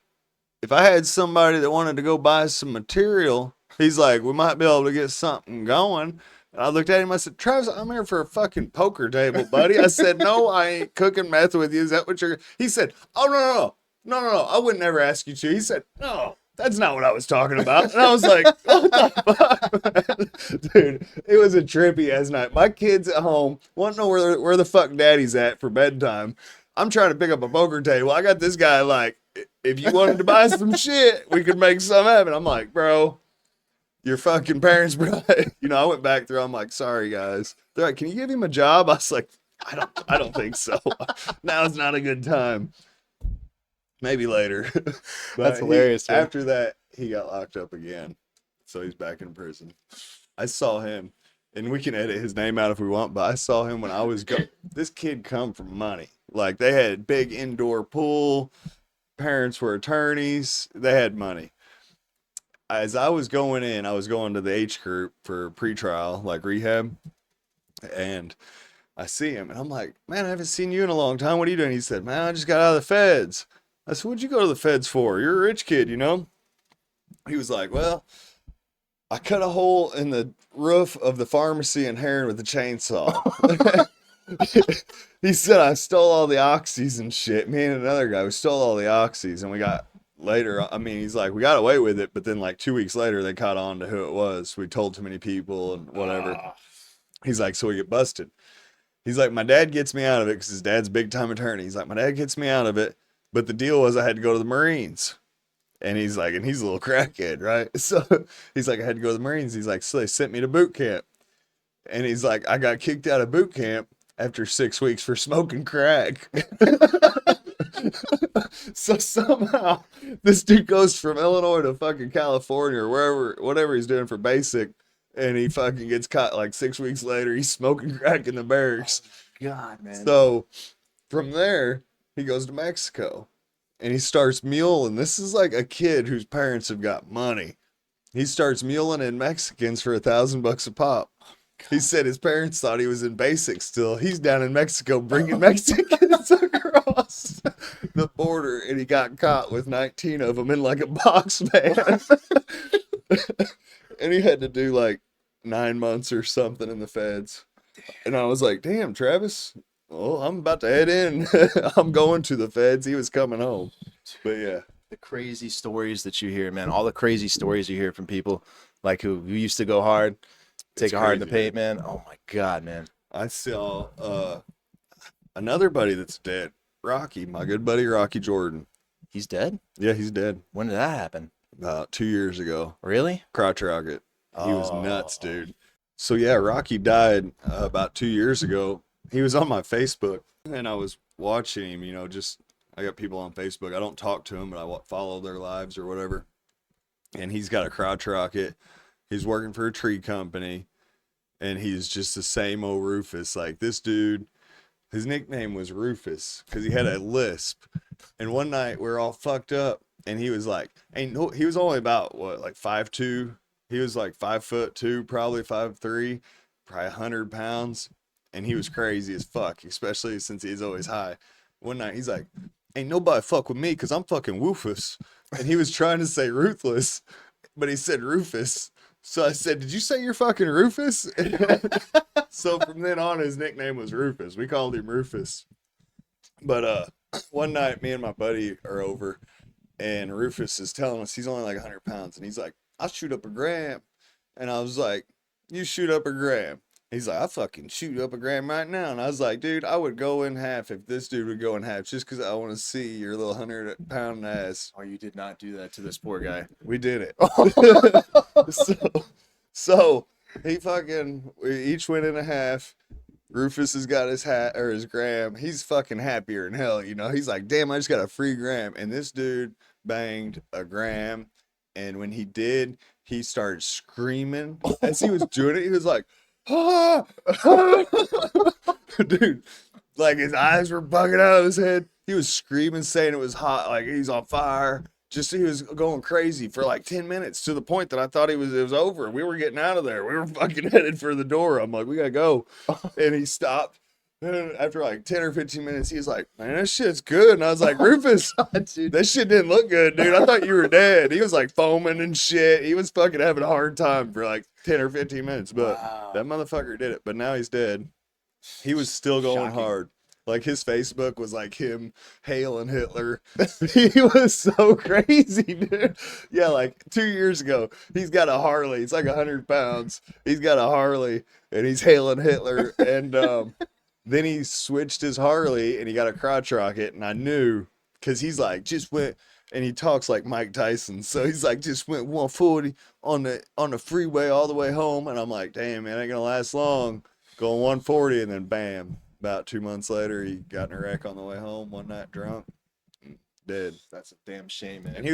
if I had somebody that wanted to go buy some material, he's like, we might be able to get something going. And I looked at him, I said, Travis, I'm here for a fucking poker table, buddy. I said, no, I ain't cooking meth with you. Is that what you're, he said, oh, no, I would never ask you to. He said, no, that's not what I was talking about. And I was like, what the fuck? Dude, it was a trippy ass night. My kids at home want to know where the fuck daddy's at for bedtime. I'm trying to pick up a poker table. I got this guy like if you wanted to buy some shit, we could make some happen. I'm like, bro, your fucking parents, bro. You know, I went back through. I'm like, sorry guys. They're like, can you give him a job? I was like, I don't think so. Now's not a good time. Maybe later. But That's hilarious, man. After that, he got locked up again. So he's back in prison. I saw him, and we can edit his name out if we want, but I saw him when I was this kid come from money. Like, they had big indoor pool. Parents were attorneys. They had money. As I was going in, I was going to the H group for pretrial, like rehab. And I see him, and I'm like, man, I haven't seen you in a long time. What are you doing? He said, man, I just got out of the feds. I said, what'd you go to the feds for? You're a rich kid, you know? He was like, well, I cut a hole in the roof of the pharmacy in Heron with a chainsaw. He said, I stole all the oxys and shit. Me and another guy, we stole all the oxys, and we got later, I mean, he's like, we got away with it, but then like 2 weeks later, they caught on to who it was. We told too many people and whatever. He's like, so we get busted. He's like, my dad gets me out of it because his dad's a big time attorney. He's like, my dad gets me out of it, but the deal was I had to go to the Marines. And he's like, and he's a little crackhead, right? So he's like, I had to go to the Marines. He's like, so they sent me to boot camp. And he's like, I got kicked out of boot camp after 6 weeks for smoking crack. So somehow this dude goes from Illinois to fucking California or wherever, whatever he's doing for basic. And he fucking gets caught like 6 weeks later. He's smoking crack in the barracks. God, man. So from there, he goes to Mexico. And he starts muling. This is like a kid whose parents have got money. He starts muling in Mexicans for $1,000 a pop. He said his parents thought he was in basic still. He's down in Mexico bringing Mexicans across the border, and he got caught with 19 of them in like a box van. And he had to do like 9 months or something in the feds. And I was like, damn, Travis. Well, I'm about to head in. I'm going to the feds. He was coming home. But yeah. The crazy stories that you hear, man. All the crazy stories you hear from people like who used to go hard, take it hard in the paint, man. Oh my God, man. I saw another buddy that's dead. Rocky, my good buddy Rocky Jordan. He's dead? Yeah, he's dead. When did that happen? About 2 years ago. Really? Crotch rocket. He was nuts, dude. So yeah, Rocky died about 2 years ago. He was on my Facebook, and I was watching him, you know, just, I got people on Facebook. I don't talk to them, but I follow their lives or whatever. And he's got a crotch rocket. He's working for a tree company, and he's just the same old Rufus. Like, this dude, his nickname was Rufus because he had a lisp. And one night we were all fucked up, and he was like, he was only about, what, like 5'2"? He was like 5'2", probably 5'3", probably 100 pounds. And he was crazy as fuck, especially since he's always high. One night he's like, ain't nobody fuck with me because I'm fucking Woofus. And he was trying to say ruthless, but he said Rufus. So I said, did you say you're fucking Rufus? So from then on, his nickname was Rufus. We called him Rufus. But one night, me and my buddy are over, and Rufus is telling us he's only like 100 pounds. And he's like, I'll shoot up a gram. And I was like, you shoot up a gram. He's like, I fucking shoot up a gram right now. And I was like, dude, I would go in half if this dude would go in half just because I want to see your little 100-pound ass. Oh, you did not do that to this poor guy. We did it. So he fucking, we each went in a half. Rufus has got his hat or his gram. He's fucking happier than hell, you know. He's like, damn, I just got a free gram. And this dude banged a gram. And when he did, he started screaming. As he was doing it, he was like, ah, ah. Dude, like his eyes were bugging out of his head. He was screaming, saying it was hot, like he's on fire. Just he was going crazy for like 10 minutes to the point that I thought it was over. We were getting out of there. We were fucking headed for the door. I'm like, we gotta go. And he stopped. And after like 10 or 15 minutes, he's like, man, that shit's good. And I was like, Rufus, that shit didn't look good, dude. I thought you were dead. He was like foaming and shit. He was fucking having a hard time for like 10 or 15 minutes. But that motherfucker did it. But now he's dead. He was still going hard. Like his Facebook was like him hailing Hitler. He was so crazy, dude. Yeah, like 2 years ago, he's got a Harley. It's like 100 pounds. He's got a Harley and he's hailing Hitler. And then he switched his Harley and he got a crotch rocket. And I knew, because he's like, just went, and he talks like Mike Tyson. So he's like, just went 140 on the freeway all the way home, and I'm like, damn man, ain't gonna last long. Going 140, and then bam, about 2 months later, he got in a wreck on the way home one night drunk, dead. That's a damn shame, man. And he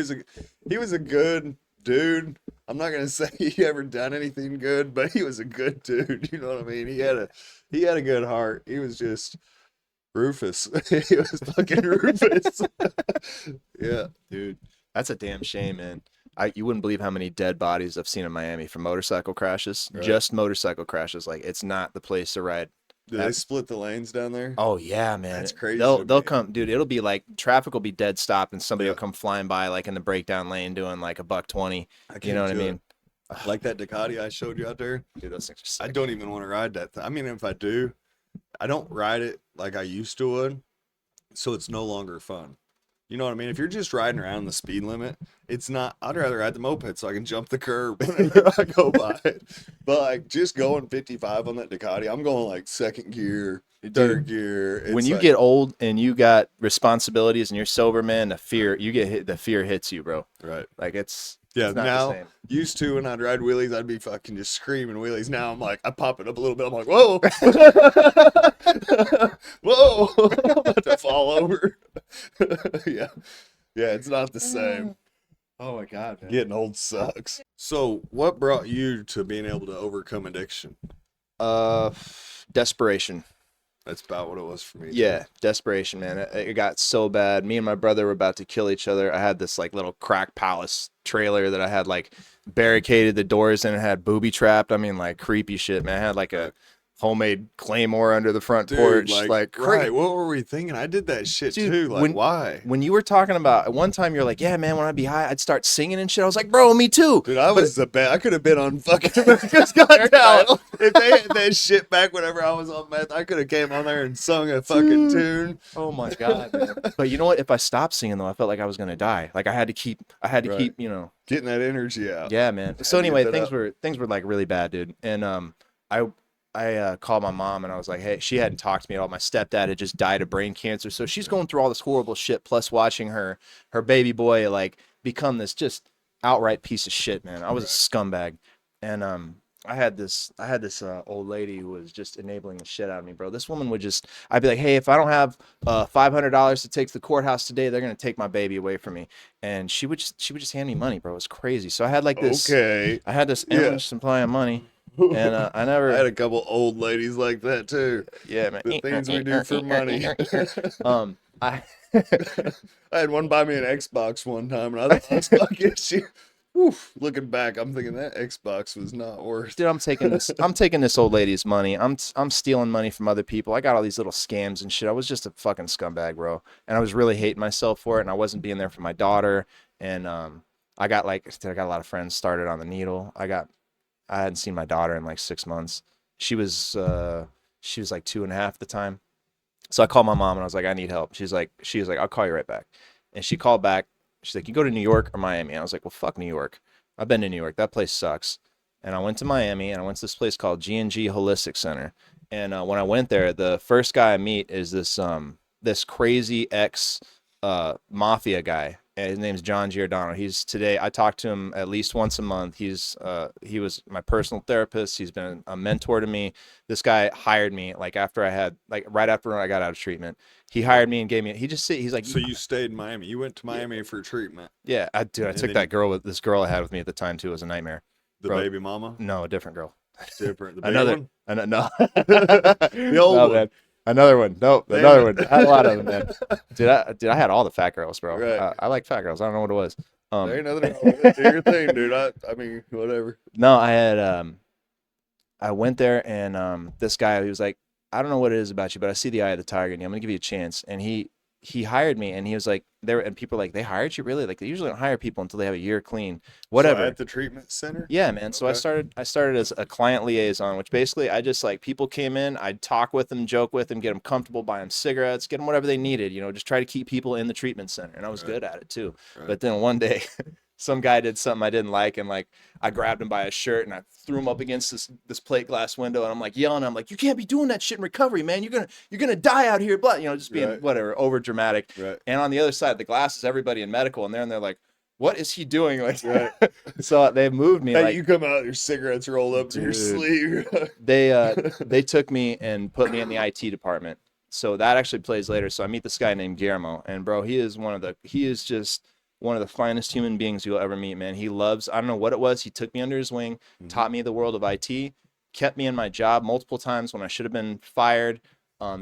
was a good dude. I'm not gonna say he ever done anything good, but he was a good dude. You know what I mean? He had a good heart. He was just Rufus. He was fucking Rufus. Yeah, Dude, that's a damn shame, man. You wouldn't believe how many dead bodies I've seen in Miami from motorcycle crashes. Right. Just motorcycle crashes. Like, it's not the place to ride. did they split the lanes down there? Oh yeah, man. That's crazy They'll to me. come, dude. It'll be like traffic will be dead stopped, and somebody Yeah. will come flying by like in the breakdown lane doing like $120. I You can't know what I do it. mean? Like that Ducati I showed you out there. Dude, those things are sick. I don't even want to ride that thing. I mean, if I do, I don't ride it like I used to would, so it's no longer fun. You know what I mean? If you're just riding around the speed limit, it's not. I'd rather ride the moped so I can jump the curb whenever I go by it. But like just going 55 on that Ducati, I'm going like second gear, third gear. It's When you like, get old and you got responsibilities and you're sober, man, the fear hits you, bro. right, Like it's yeah. not the Now same. used to when I'd ride wheelies, I'd be fucking just screaming wheelies. Now I'm like, I pop it up a little bit. I'm like, whoa, whoa, I'm about to fall over. Yeah, yeah. It's not the same. Oh my god, man. Getting old sucks. So, what brought you to being able to overcome addiction? Desperation. That's about what it was for me. too. Yeah, desperation, man. It got so bad. Me and my brother were about to kill each other. I had this like little crack palace trailer that I had like barricaded the doors and it had booby trapped. I mean, like creepy shit, man. I had like a homemade claymore under the front Dude, porch. like right. What were we thinking? I did that shit Dude, too. Like, why? When you were talking about at one time, you're like, yeah, man, when I'd be high, I'd start singing and shit. I was like, bro, me too. Dude, I was the best. I could have been on fucking America's Got Talent. If they had that shit back whenever I was on meth, I could have came on there and sung a fucking tune. Oh my god, man. But you know what? If I stopped singing though, I felt like I was gonna die. Like I had to keep, Right. keep, you know. Getting that energy out. Yeah, man. So Had to anyway, get that things were like really bad, dude. And I called my mom and I was like, hey, she hadn't talked to me at all. My stepdad had just died of brain cancer, so she's going through all this horrible shit. Plus watching her baby boy like become this just outright piece of shit, man. I was a scumbag, and I had this old lady who was just enabling the shit out of me, bro. This woman would just, I'd be like, hey, if I don't have $500 to take to the courthourse today, they're gonna take my baby away from me. And she would just hand me money, bro. It was crazy. So I had like this, Okay. I had this Yeah. endless supply of money, and I never, I had a couple old ladies like that too. yeah, man. The things we do for money. I I had one buy me an Xbox one time, and I thought I was fucking shit. Oof, looking back, I'm thinking that Xbox was not worth. Dude, I'm taking this old lady's money. I'm stealing money from other people. I got all these little scams and shit. I was just a fucking scumbag, bro. And I was really hating myself for it. And I wasn't being there for my daughter. And I got a lot of friends started on the needle. I hadn't seen my daughter in like 6 months. She was like 2.5 at the time. So I called my mom and I was like, I need help. She was like, I'll call you right back. And she called back. She's like, you go to New York or Miami? And I was like, well, fuck New York. I've been to New York. That place sucks. And I went to Miami and I went to this place called G&G Holistic Center. And when I went there, the first guy I meet is this crazy ex mafia guy. And his name's John Giordano. I talk to him at least once a month. He was my personal therapist. He's been a mentor to me. This guy hired me right after I got out of treatment. He hired me and gave me, he's like, So you stayed in Miami. You went to Miami for treatment. yeah, I took then this girl I had with me at the time too. It was a nightmare. The Bro. baby mama? No, a different girl. Different. The big Another, one? no. The old No, one. man. Another one. Nope, Damn another it. one. I had a lot of them, man. I had all the fat girls, bro. Right. I like fat girls. I don't know what it was. There ain't nothing wrong with it. Do your thing, dude. I mean, whatever. No, I had I went there and this guy, he was like, I don't know what it is about you, but I see the eye of the tiger in you. I'm gonna give you a chance. And he hired me and he was like, and people were like, they hired you really? Like they usually don't hire people until they have a year clean. Whatever. So at the treatment center? Yeah, man. So Okay. I started as a client liaison, which basically I just like people came in, I'd talk with them, joke with them, get them comfortable, buy them cigarettes, get them whatever they needed, just try to keep people in the treatment center. And I was good at it too. Right. But then one day some guy did something I didn't like, and like I grabbed him by his shirt and I threw him up against this plate glass window, and I'm like yelling, I'm like, you can't be doing that shit in recovery, man. You're gonna die out here, but just being Right. whatever, over dramatic. Right. And on the other side of the glass is everybody in medical, and they're like, what is he doing? Like, Right. so they moved me. Hey, like you come out, your cigarettes rolled up to your Dude. sleeve. they took me and put me in the IT department. So that actually plays later. So I meet this guy named Guillermo, and bro, he is just one of the finest human beings you'll ever meet, man. He loves, I don't know what it was. He took me under his wing, taught me the world of IT, kept me in my job multiple times when I should have been fired.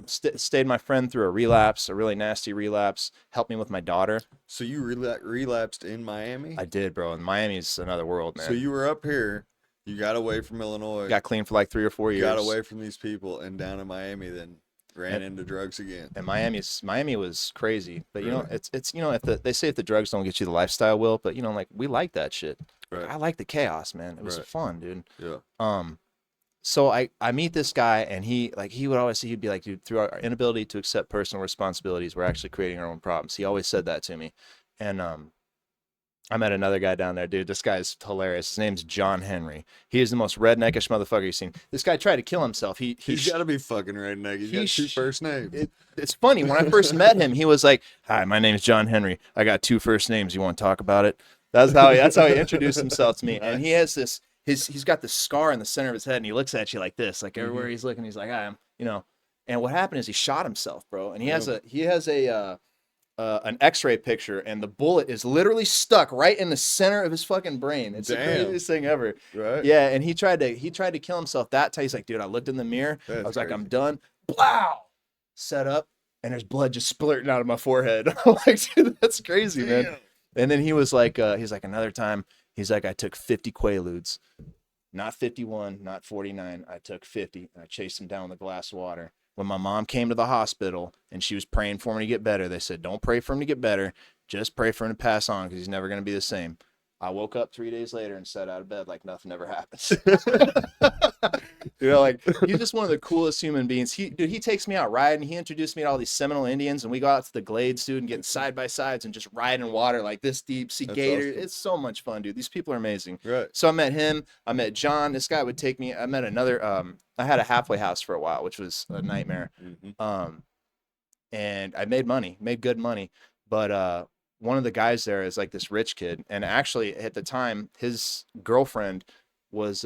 Stayed my friend through a relapse, a really nasty relapse, helped me with my daughter. So you relapsed in Miami? I did, bro. And Miami's another world, man. So you were up here, you got away from Illinois, got clean for like 3 or 4 years. got away from these people, and down in Miami, then ran into drugs again. And Miami was crazy, but Really? it's they say if the drugs don't get you, the lifestyle will. But like we like that shit. Right. I like the chaos, man. It was Right. fun, dude. Yeah. So I meet this guy, and he would always say, he'd be like, dude, through our inability to accept personal responsibilities, we're actually creating our own problems. He always said that to me. And I met another guy down there, dude. This guy's hilarious. His name's John Henry. He is the most redneckish motherfucker you've seen. This guy tried to kill himself. He's got to be fucking redneck. He's got two first names. It's funny. When I first met him, he was like, "Hi, my name's John Henry. I got 2 first names. You want to talk about it?" That's how he introduced himself to me. And he has this. He's got this scar in the center of his head, and he looks at you like this, like everywhere he's looking, he's like, "I am," And what happened is he shot himself, bro. And he has an X-ray picture, and the bullet is literally stuck right in the center of his fucking brain. It's the craziest thing ever. Right. Yeah, and he tried to kill himself that time. He's like, dude, I looked in the mirror. I was like, I'm done. Blow! Set up, and there's blood just splurting out of my forehead. I'm like, dude, that's crazy, man. And then he was like, another time, he's like, I took 50 Quaaludes. Not 51, not 49. I took 50, and I chased him down with a glass of water. When my mom came to the hospital and she was praying for him to get better, they said, don't pray for him to get better. Just pray for him to pass on, because he's never going to be the same. I woke up 3 days later and sat out of bed like nothing ever happened. Like, he's just one of the coolest human beings. He takes me out riding. He introduced me to all these Seminole Indians, and we go out to the glades, dude, and getting side by sides and just riding in water like this deep, see gators. Awesome. It's so much fun, dude. These people are amazing. Right. So I met him. I met John. This guy would take me. I met another. I had a halfway house for a while, which was a nightmare. And I made good money, but one of the guys there is like this rich kid, and actually at the time his girlfriend was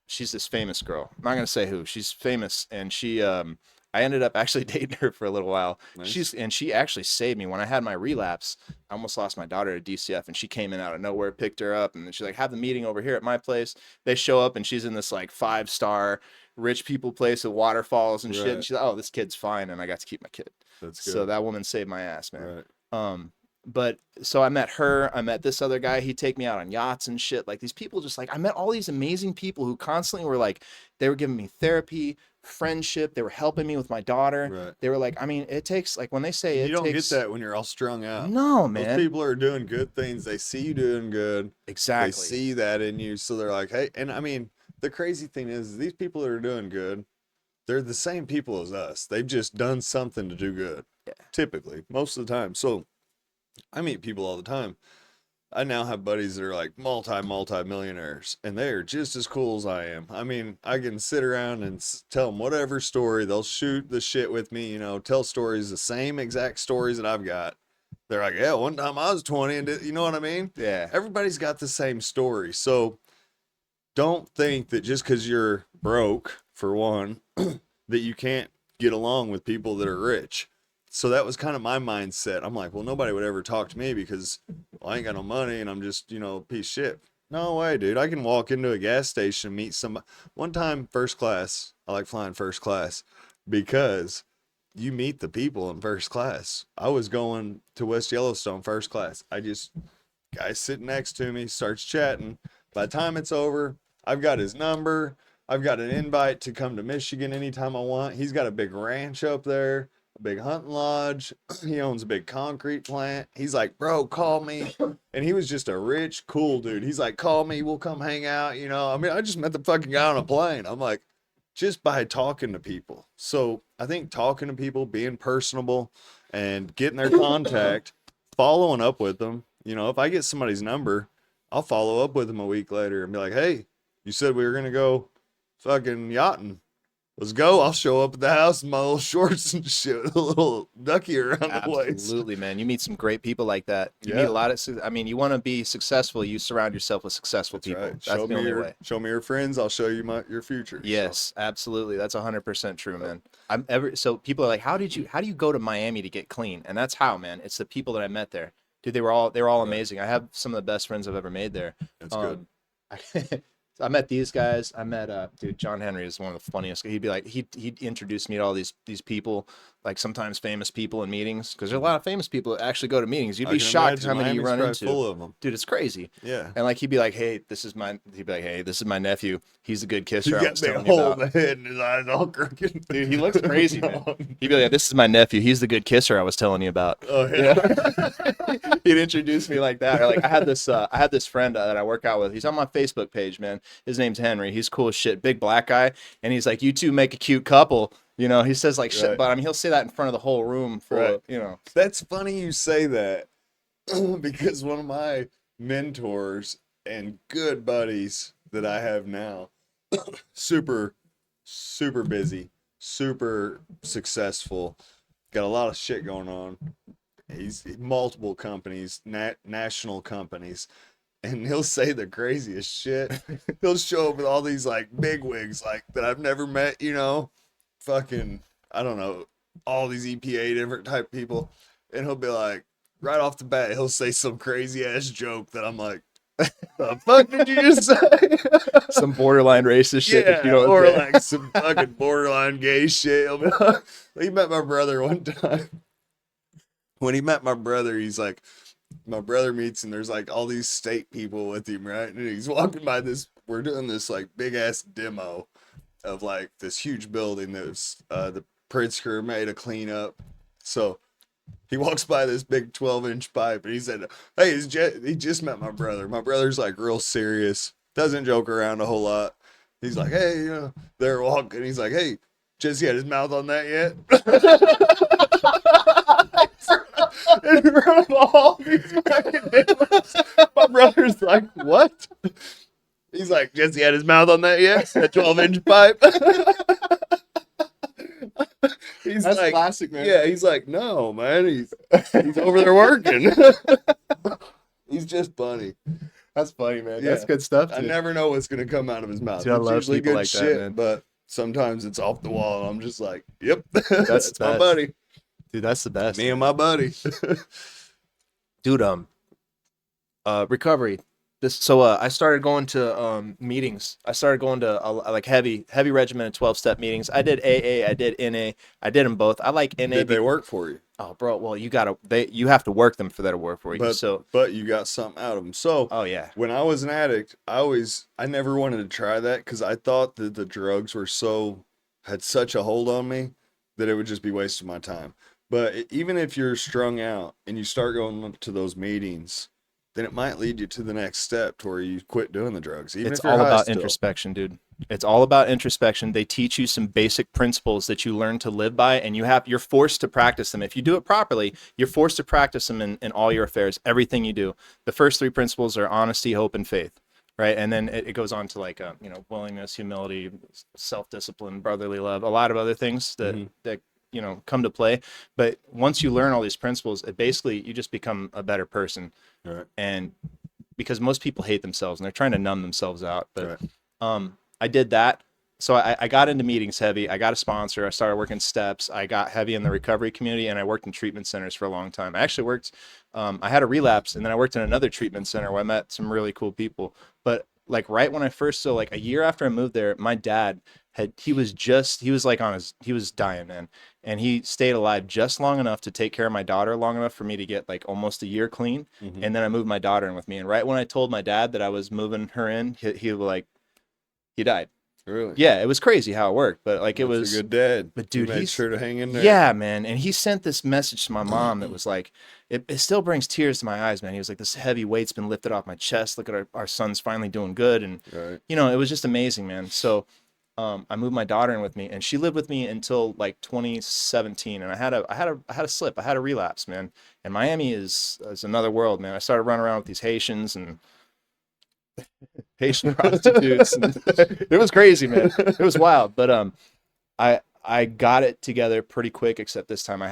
she's this famous girl. I'm not gonna say who. She's famous, and she I ended up actually dating her for a little while. Nice. She actually saved me when I had my relapse. I almost lost my daughter to DCF, and she came in out of nowhere, picked her up, and she's like, have the meeting over here at my place. They show up, and she's in this like 5-star rich people place with waterfalls and shit. And she's like, oh, this kid's fine, and I got to keep my kid. That's good. So that woman saved my ass, man. Right. But so I met her. I met this other guy. He'd take me out on yachts and shit. Like, these people just like, I met all these amazing people who constantly were like, they were giving me therapy, friendship. They were helping me with my daughter. Right. They were like, I mean, it takes, like, when they say you don't get that when you're all strung out. No, man. Those people are doing good things. They see you doing good. Exactly. They see that in you. So they're like, hey, and I mean, the crazy thing is these people that are doing good, they're the same people as us. They've just done something to do good. Yeah. Typically, most of the time. So I meet people all the time. I now have buddies that are like multi-millionaires, and they are just as cool as I am. I mean, I can sit around and tell them whatever story. They'll shoot the shit with me, tell stories, the same exact stories that I've got. They're like, yeah, one time I was 20, and you know what I mean? Yeah. Everybody's got the same story. So don't think that just because you're broke, for one, that you can't get along with people that are rich. So that was kind of my mindset. I'm like, well, nobody would ever talk to me because I ain't got no money and I'm just, a piece of shit. No way, dude. I can walk into a gas station and meet somebody. One time, first class. I like flying first class because you meet the people in first class. I was going to West Yellowstone first class. Guy sitting next to me starts chatting. By the time it's over, I've got his number. I've got an invite to come to Michigan anytime I want. He's got a big ranch up there. A big hunting lodge. He owns a big concrete plant. He's like, bro, call me. And he was just a rich, cool dude. He's like, call me. We'll come hang out. I mean, I just met the fucking guy on a plane. I'm like, just by talking to people. So I think talking to people, being personable and getting their contact, following up with them, You know, if I get somebody's number, I'll follow up with them a week later and be like, hey, you said we were going to go fucking yachting. Let's go. I'll show up at the house in my little shorts and shit with a little ducky around the waist. Absolutely, man. You meet some great people like that. You Yeah. meet a lot of, I mean, you want to be successful, you surround yourself with successful That's people. right. That's the only way. Show me your friends. I'll show you your future. Yes, absolutely. That's 100% true, man. So people are like, how do you go to Miami to get clean? And that's how, man. It's the people that I met there. Dude, they were all amazing. I have some of the best friends I've ever made there. That's good. I met these guys. I met dude, John Henry is one of the funniest. He'd be like, he'd introduce me to all these people, like sometimes famous people in meetings, because there's a lot of famous people that actually go to meetings. You'd be shocked how many you run into. Full of them. Dude, it's crazy. Yeah. And like he'd be like, hey, this is my nephew. He's a good kisser. He got a hole in the head and his eyes all crooked. Dude, he looks crazy, man. He'd be like, this is my nephew. He's the good kisser I was telling you about. Oh yeah. He'd introduce me like that. Or like I had this friend that I work out with. He's on my Facebook page, man. His name's Henry. He's cool as shit, big black guy, and he's like, you two make a cute couple. You know, he says like shit, but I mean, he'll say that in front of the whole room for you know. That's funny you say that because one of my mentors and good buddies that I have now, super busy, super successful, got a lot of shit going on. He's multiple companies, national companies. And he'll say the craziest shit. He'll show up with all these like big wigs like that I've never met, you know, fucking, I don't know, all these EPA different type people. And he'll be like, right off the bat, he'll say some crazy ass joke that I'm like, the fuck did you just say? Some borderline racist shit. Yeah, You know or like some fucking borderline gay shit. He'll be like, he met my brother one time. When he met my brother, he's like, my brother meets and there's like all these state people with him, right? And he's walking by this, we're doing this like big ass demo of like this huge building that was the Pritzker made a clean up. So he walks by this big 12-inch pipe and he said, hey, he just met my brother. My brother's like real serious, doesn't joke around a whole lot. He's like, hey, you know, they're walking. He's like, hey, Jesse had his mouth on that yet? In front of all these fucking demos. My brother's like, what? He's like, Jesse had his mouth on that yet? That 12-inch pipe? He's That's like, classic, man. yeah, he's like, no, man, he's over there working. He's just funny. That's funny, man. Yeah. That's good stuff. I Dude. never know what's gonna come out of his mouth. Dude, I It's love usually people good like that, shit, man. but sometimes it's off the wall, and I'm just like, yep, That's that's my best. buddy, Dude, that's the best. me and my buddy. Dude, recovery. I started going to meetings. I started going to like heavy regimented 12-step meetings. I did AA, I did NA, I did them both. I like NA. Did they work for you? Oh, bro. Well, you have to work them for that to work for you. But you got something out of them. So Oh yeah. when I was an addict, I never wanted to try that because I thought that the drugs had such a hold on me that it would just be wasting my time. But even if you're strung out and you start going to those meetings, then it might lead you to the next step to where you quit doing the drugs. Even It's if you're all high about still. introspection, dude. It's all about introspection. They teach you some basic principles that you learn to live by, and you're forced to practice them. If you do it properly, you're forced to practice them in all your affairs, everything you do. The first three principles are honesty, hope, and faith, right? And then it goes on to like, willingness, humility, self-discipline, brotherly love, a lot of other things that come to play. But once you learn all these principles, you just become a better person. Right. And because most people hate themselves and they're trying to numb themselves out. But Right. I did that. So I got into meetings heavy. I got a sponsor. I started working steps. I got heavy in the recovery community, and I worked in treatment centers for a long time. I actually worked, I had a relapse, and then I worked in another treatment center where I met some really cool people. But like right when like a year after I moved there, my dad he was dying, man. And he stayed alive just long enough to take care of my daughter, long enough for me to get like almost a year clean. Mhm. And then I moved my daughter in with me. And right when I told my dad that I was moving her in, he died. Really? Yeah, it was crazy how it worked, but like it That's was a good dad. But dude, he made he's sure to hang in there. Yeah, man. And he sent this message to my mom that was like, it still brings tears to my eyes, man. He was like, this heavy weight's been lifted off my chest. Look at our son's finally doing good. And, Right. it was just amazing, man. So I moved my daughter in with me, and she lived with me until like 2017. And I had a slip. I had a relapse, man. And Miami is another world, man. I started running around with these Haitians and Haitian prostitutes. And it was crazy, man. It was wild. But I got it together pretty quick. Except this time I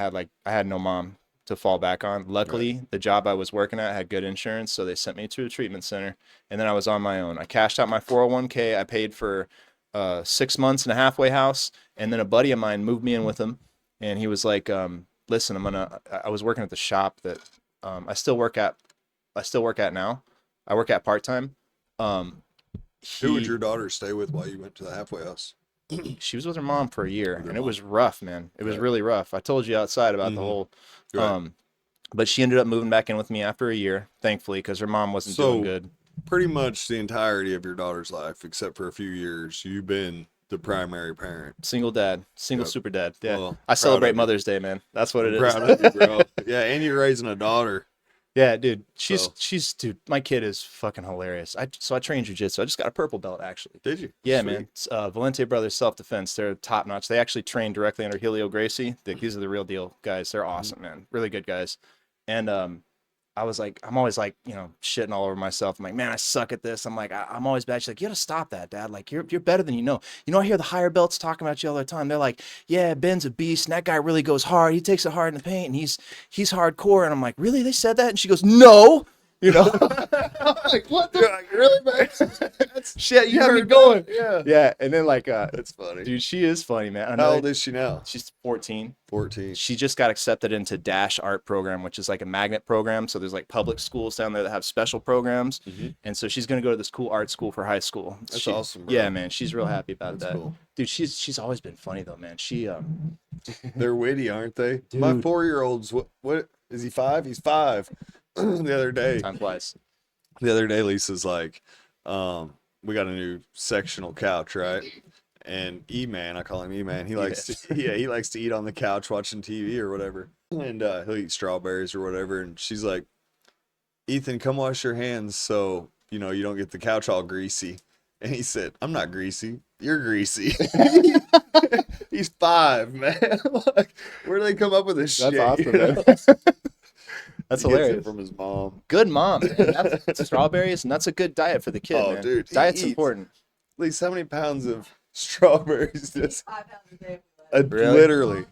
had no mom to fall back on. Luckily, the job I was working at had good insurance, so they sent me to a treatment center, and then I was on my own. I cashed out my 401k. I paid for 6 months in a halfway house, and then a buddy of mine moved me in with him, and he was like, listen, I was working at the shop that I still work at now. I work at part-time. Who would your daughter stay with while you went to the halfway house? She was with her mom for a year, and it was rough, man. It was really rough. I told you outside about the whole, but she ended up moving back in with me after a year, thankfully, because her mom wasn't doing good. Pretty much the entirety of your daughter's life, except for a few years, you've been the primary parent. Single dad, super dad. Yeah, Well, I celebrate Mother's Day, man. That's what it is. Proud of you, bro. Yeah, and you're raising a daughter. Yeah, dude. Dude, my kid is fucking hilarious. So I train jiu-jitsu. I just got a purple belt, actually. Did you? Yeah, Sweet. man. It's, Valente Brothers Self-Defense. They're top notch. They actually train directly under Helio Gracie. These are the real deal guys. They're awesome, man. Really good guys. And I'm always like, shitting all over myself. I'm like, man, I suck at this. I'm like, I'm always bad. She's like, you gotta stop that, Dad. Like, you're better than you know. I hear the higher belts talking about you all the time. They're like, yeah, Ben's a beast, and that guy really goes hard. He takes it hard in the paint, and he's hardcore. And I'm like, really? They said that? And she goes, no. I'm like, what the? Like, really, man? Shit, you have me going. Yeah. And then That's funny. dude, she is funny, man. How old is she now? She's 14. 14. She just got accepted into Dash Art program, which is like a magnet program. So there's like public schools down there that have special programs. And so she's going to go to this cool art school for high school. That's awesome, bro. Yeah, man. She's real happy about That's that. cool. Dude, she's always been funny though, man. They're witty, aren't they? Dude. My 4-year-old's, what is he, 5? He's 5. The other day, Time flies. Lisa's like, we got a new sectional couch, right? And E-Man, I call him E-Man. He likes he likes to eat on the couch watching TV or whatever. And he'll eat strawberries or whatever. And she's like, Ethan, come wash your hands so, you don't get the couch all greasy. And he said, I'm not greasy. You're greasy. He's 5, man. Like, where do they come up with this shit? That's awesome, man. That's He gets it hilarious. from his mom. Good mom. Man. That's strawberries, and that's a good diet for the kid, Oh, man. dude, he Diet's eats. important. At least how many pounds of strawberries does 5 pounds a day. Really? literally?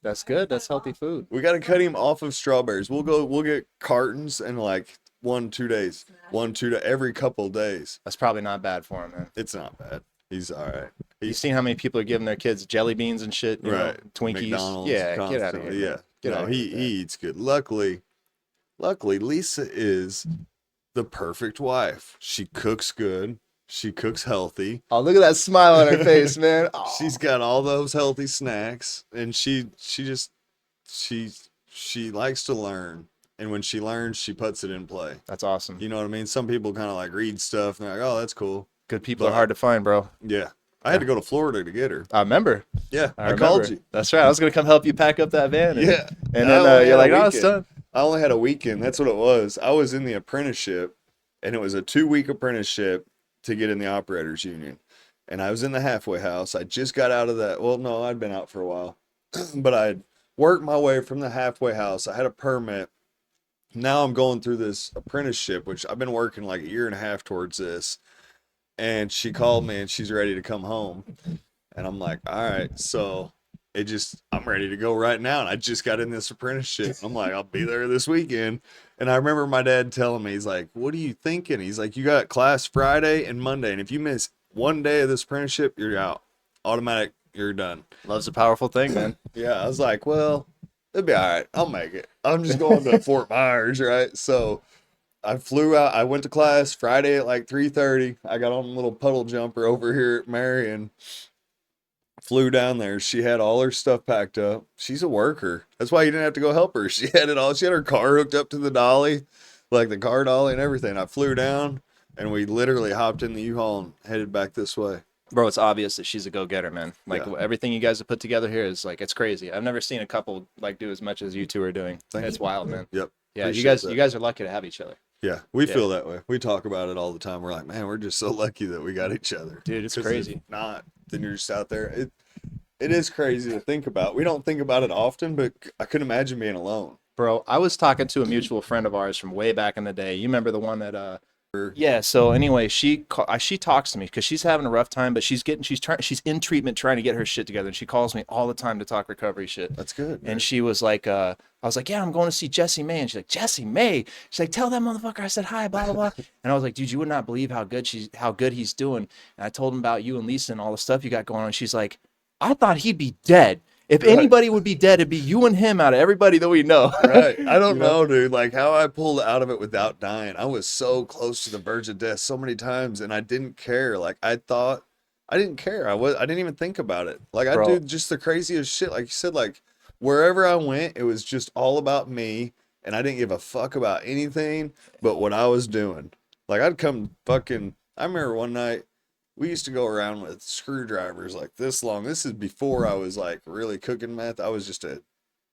That's good. That's healthy food. We got to cut him off of strawberries. We'll get cartons in like 1-2 days. 1-2 every couple of days. That's probably not bad for him, man. It's not bad. He's all right. You've seen how many people are giving their kids jelly beans and shit, you know, Right. Twinkies. McDonald's Yeah, get out of constantly, here. Yeah. Get No, out of he here. eats good. Luckily, Lisa is the perfect wife. She cooks good. She cooks healthy. Oh, look at that smile on her face, man. Oh. She's got all those healthy snacks, and she likes to learn. And when she learns, she puts it in play. That's awesome. You know what I mean? Some people kind of like read stuff and they're like, "Oh, that's cool." Good people are hard to find, bro. Yeah, I had to go to Florida to get her. I remember. Yeah, I remember. called you. That's right. I was gonna come help you pack up that van. And, Yeah, And I only then you're had like, a "Oh, it's weekend. done." I only had a weekend. That's what it was. I was in the apprenticeship, and it was a 2-week apprenticeship to get in the operators union. And I was in the halfway house. I just got out of that. Well, no, I'd been out for a while, but I'd worked my way from the halfway house. I had a permit. Now I'm going through this apprenticeship, which I've been working like 1.5 years towards this. And she called me and she's ready to come home. And I'm like, all right. So I'm ready to go right now. And I just got in this apprenticeship. I'm like, I'll be there this weekend. And I remember my dad telling me, he's like, what are you thinking? He's like, you got class Friday and Monday. And if you miss one day of this apprenticeship, you're out. Automatic, you're done. Love's a powerful thing, man. Yeah, I was like, well, it'll be all right. I'll make it. I'm just going to Fort Myers, right? So I flew out. I went to class Friday at like 3:30. I got on a little puddle jumper over here at Marion. Flew down there. She had all her stuff packed up. She's a worker. That's why you didn't have to go help her. She had it all. She had her car hooked up to the dolly, like the car dolly and everything. I flew down and we literally hopped in the U-Haul and headed back this way. Bro, it's obvious that she's a go-getter, man. Like Yeah. everything you guys have put together here is like, it's crazy. I've never seen a couple like do as much as you two are doing. Thank It's you. wild, man. Yep. Yeah, Appreciate you that. guys are lucky to have each other. Yeah, we Yeah. feel that way. We talk about it all the time. We're like, man, we're just so lucky that we got each other. Dude, it's 'Cause crazy. If not, then you're just out there. It is crazy to think about. We don't think about it often, but I couldn't imagine being alone. Bro, I was talking to a mutual friend of ours from way back in the day. You remember the one that yeah, so anyway, she talks to me because she's having a rough time, but she's in treatment trying to get her shit together, and she calls me all the time to talk recovery shit. That's good. And she was like, I was like, yeah, I'm going to see Jesse May, and she's like, Jesse May. She's like, tell that motherfucker I said hi, blah blah blah. And I was like, dude, you would not believe how good he's doing. And I told him about you and Lisa and all the stuff you got going on. She's like, I thought he'd be dead. If anybody would be dead, it'd be you and him out of everybody that we know. Right. I don't know, dude. Like how I pulled out of it without dying. I was so close to the verge of death so many times, and I didn't care. Like I didn't care. I didn't even think about it. Like I Bro. do just the craziest shit. Like you said, like wherever I went, it was just all about me, and I didn't give a fuck about anything but what I was doing. Like I'd come fucking. I remember one night. We used to go around with screwdrivers like this long. This is before I was like really cooking meth. I was just a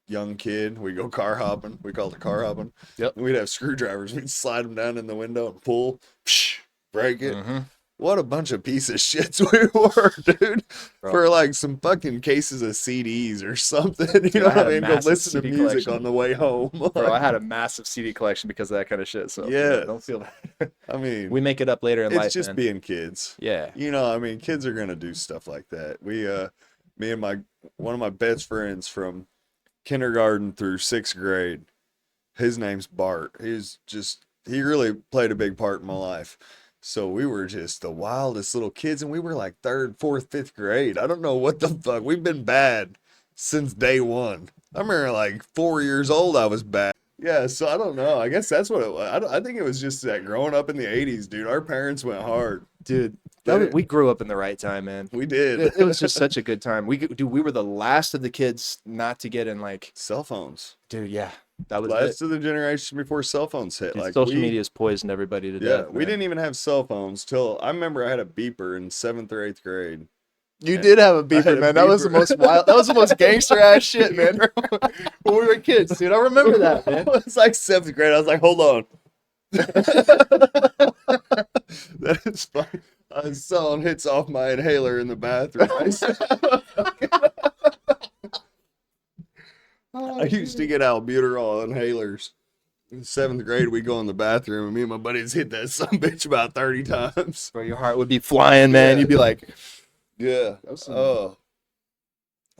young kid. We'd go car hopping. We called it car hopping. Yep. And we'd have screwdrivers. We'd slide them down in the window and pull, break it. What a bunch of piece of shits we were, dude. Bro. For like some fucking cases of CDs or something. You know I what had I a mean? Go massive listen to CD music collection. on the way home. Bro, I had a massive CD collection because of that kind of shit. So Yeah. don't feel bad. I mean, We make it up later in it's life, just man. being kids. Yeah. You know, I mean, kids are gonna do stuff like that. Me and one of my best friends from kindergarten through 6th grade, his name's Bart. He really played a big part in my life. So we were just the wildest little kids, and we were like 3rd, 4th, 5th grade. I don't know what the fuck. We've been bad since day one. I remember like 4 years old, I was bad. Yeah, so I don't know. I guess that's what it was. I think it was just that growing up in the 80s, dude. Our parents went hard. Dude, we grew up in the right time, man. We did. It was just such a good time. We were the last of the kids not to get in like, Cell phones. dude, yeah, that was Last it. of the generation before cell phones hit. Dude, Like social media's poisoned everybody to Yeah, death. we man. didn't even have cell phones till I remember I had a beeper in 7th or 8th grade. You did have a had beeper, a man. That was the beeper. most wild. That was the most gangster ass shit, man. When we were kids, dude, I remember that, man. It was like 7th grade. I was like, hold on. That is fine. I was selling hits off my inhaler in the bathroom. I used to get albuterol inhalers. In 7th grade, we go in the bathroom, and me and my buddies hit that sumbitch about 30 times. Bro, your heart would be flying, man. Yeah. You'd be like, Yeah. was some- Oh.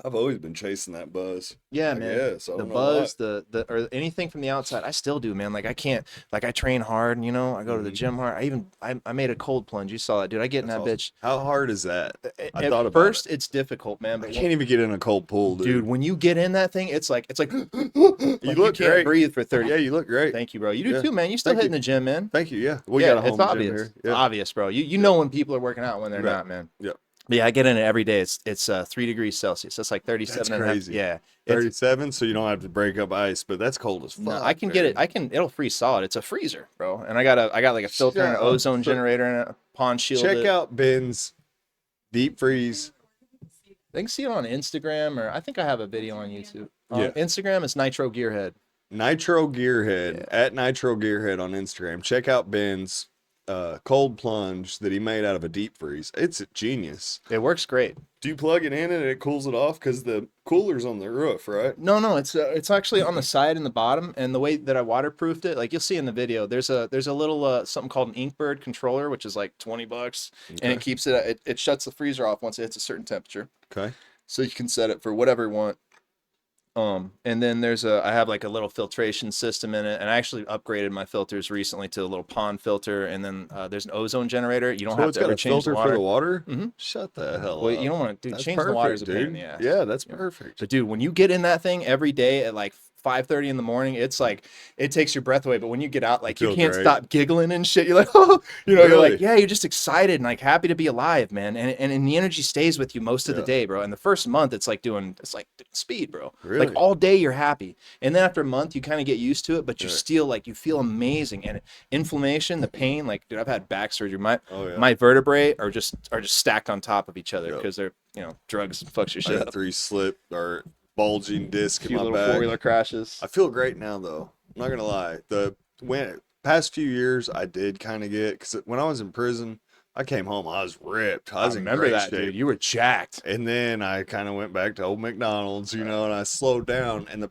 I've always been chasing that buzz. yeah, I man. guess. I The don't know buzz, why. or anything from the outside, I still do, man. Like I can't, like I train hard, you know. I go to the gym hard. I made a cold plunge. You saw that, dude. I get in that That's bitch. awesome. How hard is that? I At thought about first, it. it's difficult, man. I But can't even get in a cold pool, dude. dude, when you get in that thing, it's like you you look can't great. breathe for 30. Yeah, you look great. Thank you, bro. You do Yeah. too, man. You still Thank hitting you. the gym, man. Thank you. Yeah, we yeah, got a home it's gym obvious. here. Yeah. Obvious, bro. You know when people are working out when they're Right. not, man. Yep. But yeah, I get in it every day. It's 3 degrees Celsius. That's like 37 That's and a half. crazy. Yeah. It's- 37, so you don't have to break up ice, but that's cold as fuck. No, I can get it. It'll freeze solid. It's a freezer, bro. And I got like a filter and an Shut up. ozone generator and a pond shield. Check out Ben's deep freeze. They can see it on Instagram, or I think I have a video on YouTube. Yeah. Instagram is Nitro Gearhead. Nitro Gearhead at Nitro Gearhead on Instagram. Check out Ben's cold plunge that he made out of a deep freeze. It's genius. It works great. Do you plug it in and it cools it off? Because the cooler's on the roof, right? No, it's actually on the side and the bottom, and the way that I waterproofed it, like you'll see in the video, there's a little something called an Inkbird controller, which is like $20, and it keeps it shuts the freezer off once it hits a certain temperature, Okay. so you can set it for whatever you want. And then I have like a little filtration system in it, and I actually upgraded my filters recently to a little pond filter, and then there's an ozone generator. You don't So have it's to got ever a change filter the for water. the water? Mhm. Shut the hell Well, up. you don't want to, dude. That's Change the water is a perfect, pain in dude. the ass. Yeah, that's perfect. But dude, when you get in that thing every day at like 5:30 in the morning, it's like it takes your breath away. But when you get out, like you feel can't great. stop giggling and shit. You're like, oh, you're Really? like, yeah, you're just excited and like happy to be alive, man. And the energy stays with you most of the Yeah. day, bro. And the first month, it's like doing speed, bro. Really? Like all day you're happy, and then after a month, you kind of get used to it, but you Right. still like you feel amazing. And inflammation, the pain, like dude, I've had back surgery. Oh, yeah. My vertebrae are just stacked on top of each other Yep. because they're drugs fucks your I shit got up. 3 slip or bulging disc in Few my little back. 4-wheeler crashes. I feel great now, though. I'm not gonna lie. The past few years, I did kind of get, because when I was in prison, I came home, I was ripped. I was in remember great that, shape. dude. You were jacked. And then I kind of went back to old McDonald's, you know, and I slowed down. And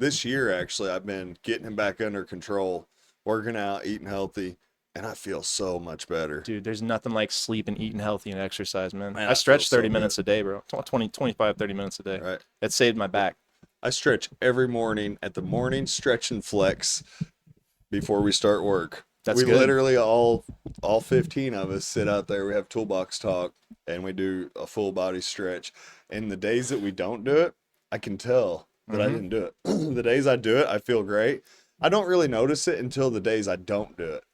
this year, actually, I've been getting him back under control, working out, eating healthy, and I feel so much better. Dude, there's nothing like sleeping, eating healthy, and exercise, man. Man, I I stretch feel so 30 minutes good. a day, bro. 20, 25, 30 minutes a day. Right. It saved my back. I stretch every morning at the morning stretch and flex before we start work. That's we good. literally all 15 of us sit out there. We have toolbox talk and we do a full body stretch. And the days that we don't do it, I can tell that I didn't do it. The days I do it, I feel great. I don't really notice it until the days I don't do it.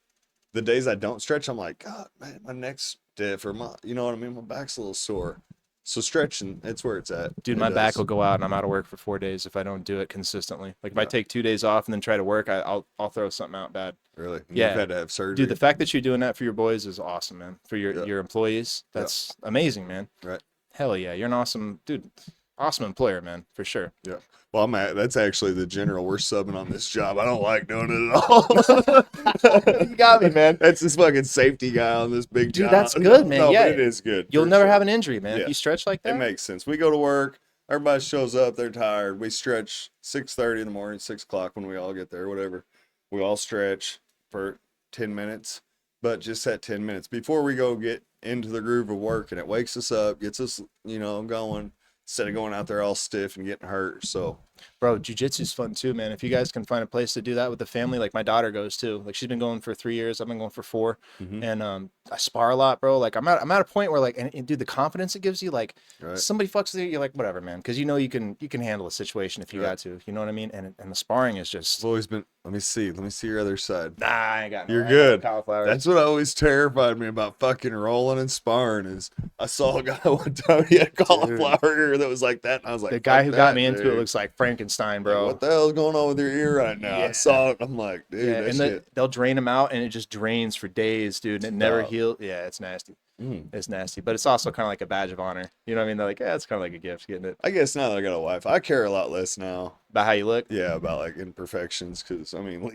The days I don't stretch, I'm like, God, man, my neck's stiff, or you know what I mean? My back's a little sore. So stretching, it's where it's at. Dude, It my back does. will go out and I'm out of work for 4 days if I don't do it consistently. Like if I take 2 days off and then try to work, I'll throw something out bad. Really? Yeah. You've had to have surgery. Dude, the fact that you're doing that for your boys is awesome, man. For your employees, that's amazing, man. Right. Hell yeah, you're an awesome dude. Awesome employer, man, for sure. Yeah. Well, that's actually the general. We're subbing on this job. I don't like doing it at all. You got me, man. That's this fucking safety guy on this big Dude, job. that's good, man. No, Yeah. but it is good. You'll for never sure. have an injury, man. Yeah. If you stretch like It that. makes sense. We go to work. Everybody shows up. They're tired. We stretch 6:30 in the morning, 6 o'clock when we all get there, whatever. We all stretch for 10 minutes, but just that 10 minutes before we go get into the groove of work, and it wakes us up, gets us, going instead of going out there all stiff and getting hurt. So, Bro, jiu-jitsu's fun too, man. If you guys can find a place to do that with the family, like my daughter goes too. Like she's been going for 3 years. I've been going for 4. And I spar a lot, bro. Like I'm at a point where like, and dude, the confidence it gives you, like right. somebody fucks with you, you're like, whatever, man. Cause you know you can handle a situation if you got to. You know what I mean? And the sparring is just I've always been, let me see your other side. nah, I ain't got no, You're I ain't got good. cauliflower. That's what always terrified me about fucking rolling and sparring is I saw a guy one time, he had cauliflower ear that was like that. And I was like, the guy fuck who got that, me into it dude. looks like Frankenstein, Like, bro. what the hell is going on with your ear right now? Yeah. I saw it. I'm like, dude, Yeah, that and shit. they'll drain them out and it just drains for days, dude. And it never Stop. heals. Yeah, it's nasty. Mm. It's nasty. But it's also kind of like a badge of honor. You know what I mean? They're like, yeah, it's kind of like a gift getting it. I guess now that I got a wife, I care a lot less now. About how you look. Yeah, about like imperfections, because I mean,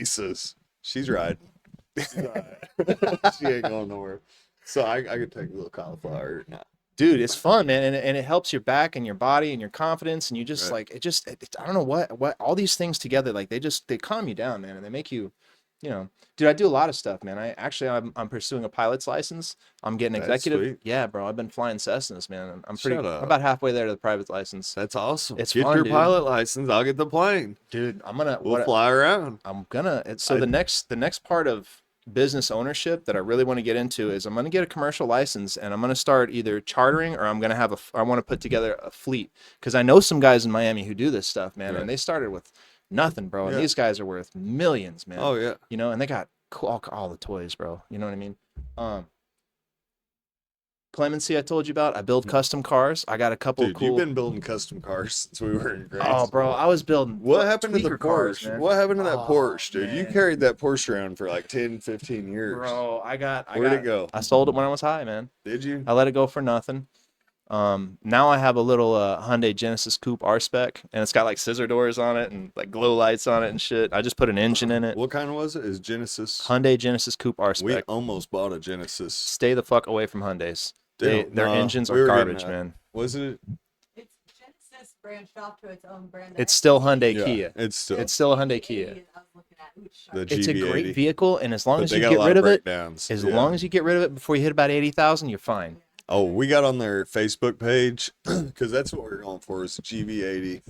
she's riding. She ain't going nowhere. So I could take a little cauliflower now. Dude, it's fun, man, and it helps your back and your body and your confidence, and you just Right. like I don't know what all these things together, like they calm you down, man, and they make you, dude. I do a lot of stuff, man. I'm pursuing a pilot's license. I'm getting That's executive. sweet. Yeah, bro. I've been flying Cessnas, man. I'm Shut up. about halfway there to the private license, That's awesome. It's Get fun, your dude. pilot license. I'll get the plane. dude. We'll fly around. The next part of business ownership that I really want to get into is I'm going to get a commercial license and I'm going to start either chartering or I'm going to I want to put together a fleet, because I know some guys in Miami who do this stuff, man, Right. and they started with nothing, bro, and Yeah. these guys are worth millions, man. Oh yeah. And they got all the toys, bro. You know what I mean? Clemency, I told you about. I build custom cars. I got a couple Dude, of cool. you've been building custom cars since we were in grade Oh, school. bro, I was building. What happened to the tweaker cars, Porsche? man. What happened to that Oh, Porsche, dude? You man. carried that Porsche around for like 10, 15 years. Bro, Where'd it go? I sold it when I was high, man. Did you? I let it go for nothing. Now I have a little Hyundai Genesis Coupe R-Spec, and it's got like scissor doors on it and like glow lights on it and shit. I just put an engine in it. What kind was it? Is Genesis? Hyundai Genesis Coupe We R-Spec. almost bought a Genesis. Stay the fuck away from Hyundais. Dude, Their nah, engines we are were getting garbage, that. man. Was it? It's Genesis branched off to its own brand. It's still Hyundai Yeah, Kia. it's still It's still a Hyundai Kia. I was looking at. Ooh, sharp. the It's a GV80. great vehicle, and as long But as they you got a get lot rid of it, breakdowns. as Yeah. long as you get rid of it before you hit about 80,000, you're fine. Oh, we got on their Facebook page because that's what we were going for, is the GV80.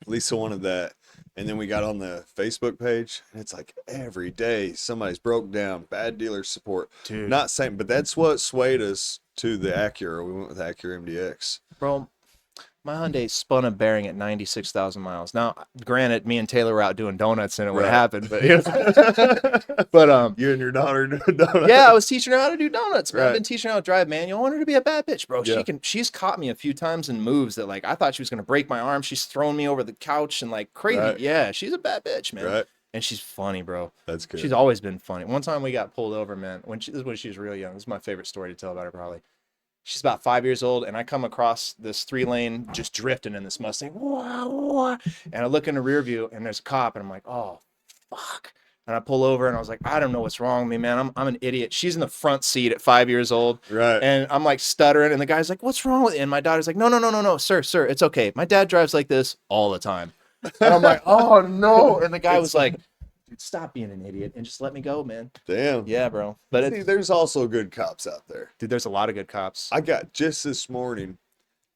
Lisa wanted that. And then we got on the Facebook page, and it's like every day somebody's broke down, bad dealer support. Dude. Not saying, but that's what swayed us to the Acura. We went with Acura MDX. Bro, my Hyundai spun a bearing at 96,000 miles. Now, granted, me and Taylor were out doing donuts and it would Right. happen, but but You and your daughter doing donuts. yeah, I was teaching her how to do donuts, man. I've Right. been teaching her how to drive manual. I want her to be a bad bitch, bro. Yeah. She's caught me a few times in moves that like I thought she was gonna break my arm. She's thrown me over the couch and like crazy. Right. Yeah, she's a bad bitch, man. Right. And she's funny, bro. That's good. She's always been funny. One time we got pulled over, man. This is when she was real young. This is my favorite story to tell about her, probably. She's about 5 years old, and I come across this 3-lane just drifting in this Mustang. Wah, wah. And I look in the rear view, and there's a cop, and I'm like, oh, fuck. And I pull over and I was like, I don't know what's wrong with me, man. I'm an idiot. She's in the front seat at 5 years old. Right. And I'm like stuttering. And the guy's like, what's wrong with you? And my daughter's like, no, sir, it's okay. My dad drives like this all the time. And I'm like, oh no. And the guy was like, dude, stop being an idiot and just let me go, man. Damn. Yeah, bro. But See, there's also good cops out there. dude, there's a lot of good cops. I got just this morning,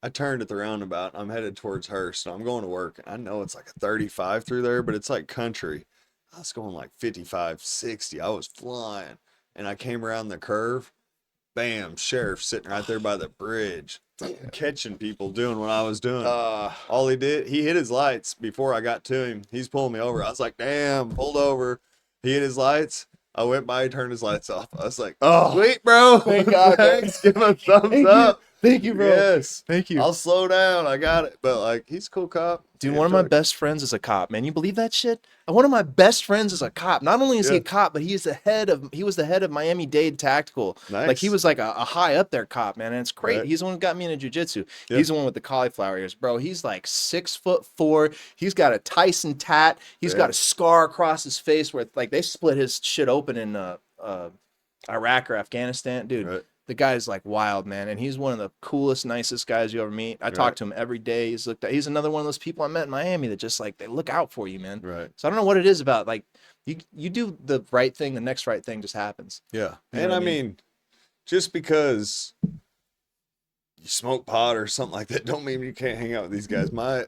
I turned at the roundabout. I'm headed towards Hearst. And I'm going to work. I know it's like a 35 through there, but it's like country. I was going like 55, 60. I was flying. And I came around the curve. Bam, sheriff sitting right there by the bridge, catching people doing what I was doing. All he did, he hit his lights before I got to him. He's pulling me over. I was like, damn, pulled over. He hit his lights. I went by, he turned his lights off. I was like, oh, sweet, bro. Thank God. Thanks. Give him a thumbs up. Thank you, bro. Yes. Thank you. I'll slow down. I got it. But like, he's a cool cop. Dude, one of my best friends is a cop, man. You believe that shit? One of my best friends is a cop. Not only is he a cop, but he was the head of Miami-Dade Tactical. Nice. Like he was like a high up there cop, man. And it's great. Right. He's the one who got me into jiu-jitsu. Yeah. He's the one with the cauliflower ears, bro. He's like 6'4". He's got a Tyson tat. He's got a scar across his face where like they split his shit open in Iraq or Afghanistan. Dude, Right. the guy's like wild, man. And he's one of the coolest, nicest guys you ever meet. I talk to him every day. He's another one of those people I met in Miami that just like, they look out for you, man. Right. So I don't know what it is about. Like you do the right thing, the next right thing just happens. Yeah. You know And what I I mean? mean, just because you smoke pot or something like that don't mean you can't hang out with these guys. My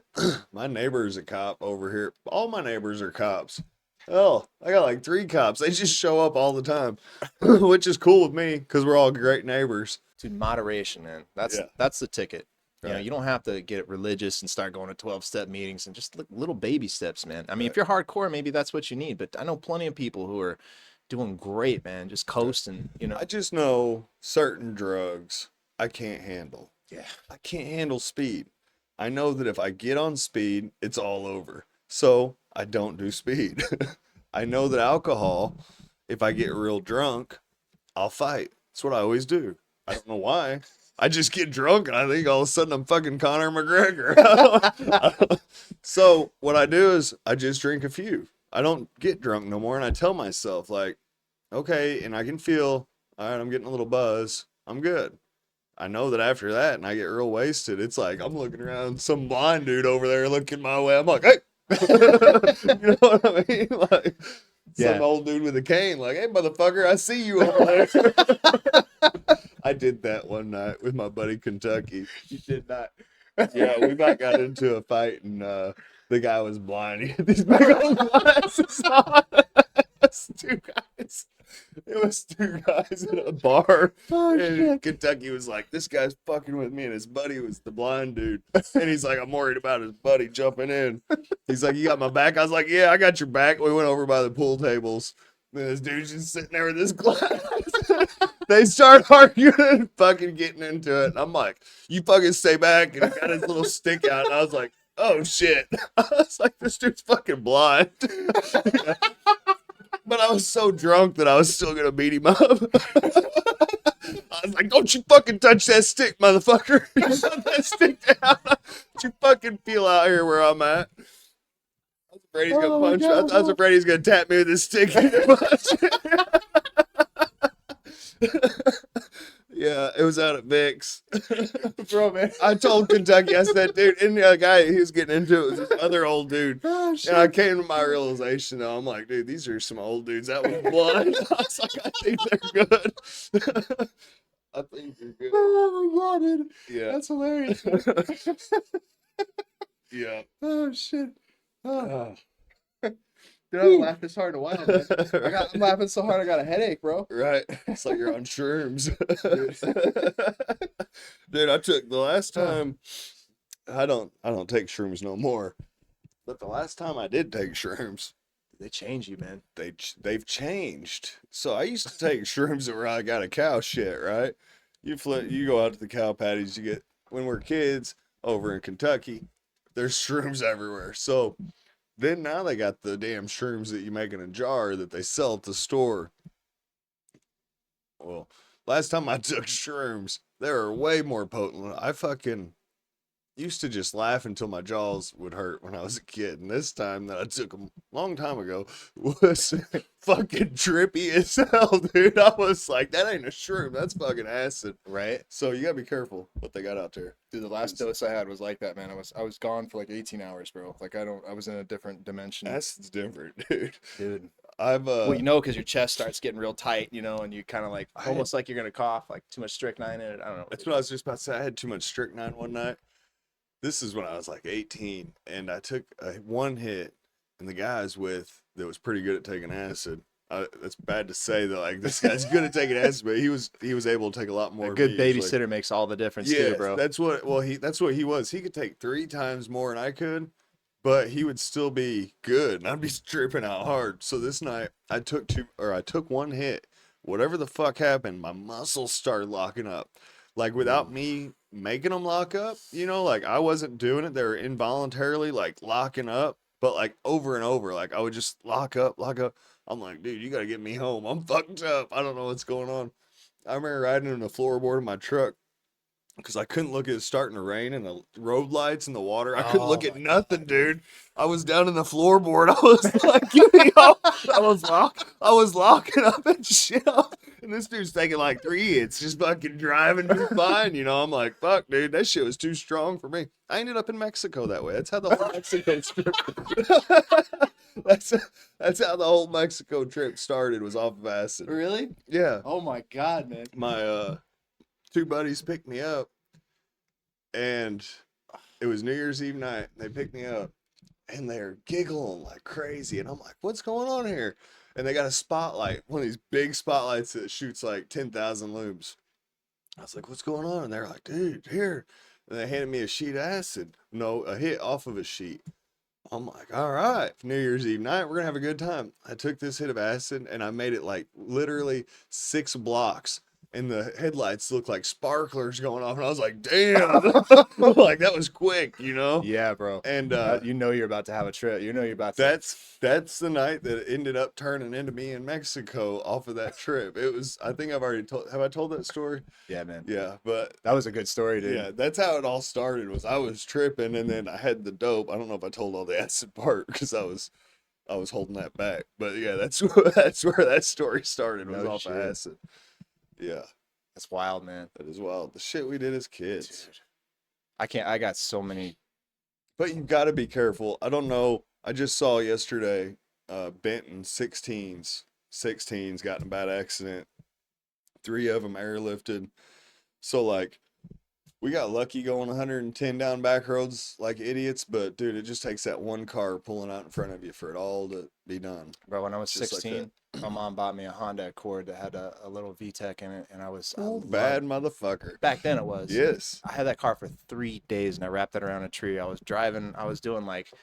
neighbor is a cop over here. All my neighbors are cops. Oh, I got like 3 cops. They just show up all the time, which is cool with me because we're all great neighbors. Dude, moderation, man. That's the ticket. You know, Right. you don't have to get religious and start going to 12-step meetings and just little baby steps, man. I mean, if you're hardcore, maybe that's what you need. But I know plenty of people who are doing great, man, just coasting, you know. I just know certain drugs I can't handle. Yeah. I can't handle speed. I know that if I get on speed, it's all over. So I don't do speed. I know that alcohol, if I get real drunk, I'll fight. That's what I always do. I don't know why. I just get drunk and I think all of a sudden I'm fucking Conor McGregor. So what I do is I just drink a few. I don't get drunk no more. And I tell myself like, okay, and I can feel, all right, I'm getting a little buzz. I'm good. I know that after that and I get real wasted, it's like I'm looking around, some blind dude over there looking my way. I'm like, hey, you know what I mean? Like some old dude with a cane, like, hey, motherfucker, I see you over there. I did that one night with my buddy Kentucky. You did not. Yeah, we about got into a fight and the guy was blind. He had these big old glasses on. It was two guys at a bar. And Kentucky was like, this guy's fucking with me. And his buddy was the blind dude. And he's like, I'm worried about his buddy jumping in. He's like, you got my back? I was like, yeah, I got your back. We went over by the pool tables. And this dude's just sitting there with his glass. They start arguing and fucking getting into it. And I'm like, you fucking stay back. And he got his little stick out. And I was like, oh shit. I was like, this dude's fucking blind. But I was so drunk that I was still going to beat him up. I was like, don't you fucking touch that stick, motherfucker. You put that stick down. Don't you fucking feel out here where I'm at. I was afraid he's going to punch me. I was afraid he's going to tap me with his stick. Yeah, it was out at Vic's. Bro, man. I told Kentucky, I said, dude, and the guy he was getting into it was this other old dude. Oh, And I came to my realization, though, I'm like, dude, these are some old dudes. That was blind. I was like, I think they're good. I think they're good. Oh my god, dude. Yeah. That's hilarious. Yeah. Oh shit. Oh. Dude, I haven't laughed this hard in a while, man. I'm laughing so hard I got a headache, bro. Right. It's like you're on shrooms. Dude, I took the last time I don't take shrooms no more. But the last time I did take shrooms, They change you, man. they've changed. So I used to take shrooms where I got a cow shit, right? You go out to the cow patties, you get when we're kids over in Kentucky, there's shrooms everywhere. So then now they got the damn shrooms that you make in a jar that they sell at the store. Well, last time I took shrooms, they were way more potent. I fucking used to just laugh until my jaws would hurt when I was a kid. And this time that I took a long time ago was fucking trippy as hell, dude. I was like, that ain't a shroom. That's fucking acid. Right? So you gotta be careful what they got out there. Dude, the last dose I had was like that, man. I was gone for like 18 hours, bro. Like I was in a different dimension. Acid's different, dude. Dude. I've Well, you know, because your chest starts getting real tight, you know, and you kind of like I- almost like you're gonna cough, like too much strychnine in it. I don't know. that's what I was just about to say. I had too much strychnine one night. This is when I was like 18, and I took one hit, and the guy I was with that was pretty good at taking acid. That's bad to say that like this guy's good at taking acid, but he was able to take a lot more. A good than me usually. babysitter makes all the difference Yeah, too, bro. that's what. Well, that's what he was. He could take 3 times more than I could, but he would still be good, and I'd be tripping out hard. So this night I took one hit. Whatever the fuck happened, my muscles started locking up, like without me making them lock up. You know, like I wasn't doing it; they were involuntarily like locking up, but like over and over, like I would just lock up, lock up. I'm like, dude, you gotta get me home. I'm fucked up. I don't know what's going on. I remember riding in the floorboard of my truck, because I couldn't look at it starting to rain and the road lights and the water. I couldn't look at nothing, dude. I was down in the floorboard. I was like, get me off. I was locking up and shit up. And this dude's taking like 3 hits, just fucking driving me fine. You know, I'm like, fuck, dude, that shit was too strong for me. I ended up in Mexico that way. That's how the whole Mexico trip. That's how the whole Mexico trip started, was off of acid. Really? Yeah. Oh my god, man. My 2 buddies picked me up, and it was New Year's Eve night. They picked me up, and they're giggling like crazy, and I'm like, what's going on here? And they got a spotlight, one of these big spotlights that shoots like 10,000 looms. I was like, what's going on? And they're like, dude, here. And they handed me a sheet of acid. No, a hit off of a sheet. I'm like, all right, New Year's Eve night, we're gonna have a good time. I took this hit of acid and I made it like literally 6 blocks, and the headlights looked like sparklers going off, and I was like, damn. Like that was quick, you know? Yeah, bro. And You know you're about to have a trip. You know you're about to. that's the night that ended up turning into me in Mexico off of that trip. It was, I think I've already told, have I told that story? Yeah, man. Yeah, but That was a good story, dude. yeah, that's how it all started. Was I was tripping, and then I had the dope. I don't know if I told all the acid part because I was holding that back. But yeah, that's where that story started. Was No off of shit. acid. Yeah, That's wild, man. that is wild. The shit we did as kids. Dude. I got so many. But you got to be careful. I don't know. I just saw yesterday, Benton 16s got in a bad accident. 3 of them airlifted. So like, we got lucky going 110 down back roads like idiots. But dude, it just takes that one car pulling out in front of you for it all to be done. Bro, when I was Just like 16, my mom bought me a Honda Accord that had a little VTEC in it, and I Bad loved- motherfucker. Back then it was. Yes. I had that car for 3 days, and I wrapped it around a tree. I was driving. I was doing like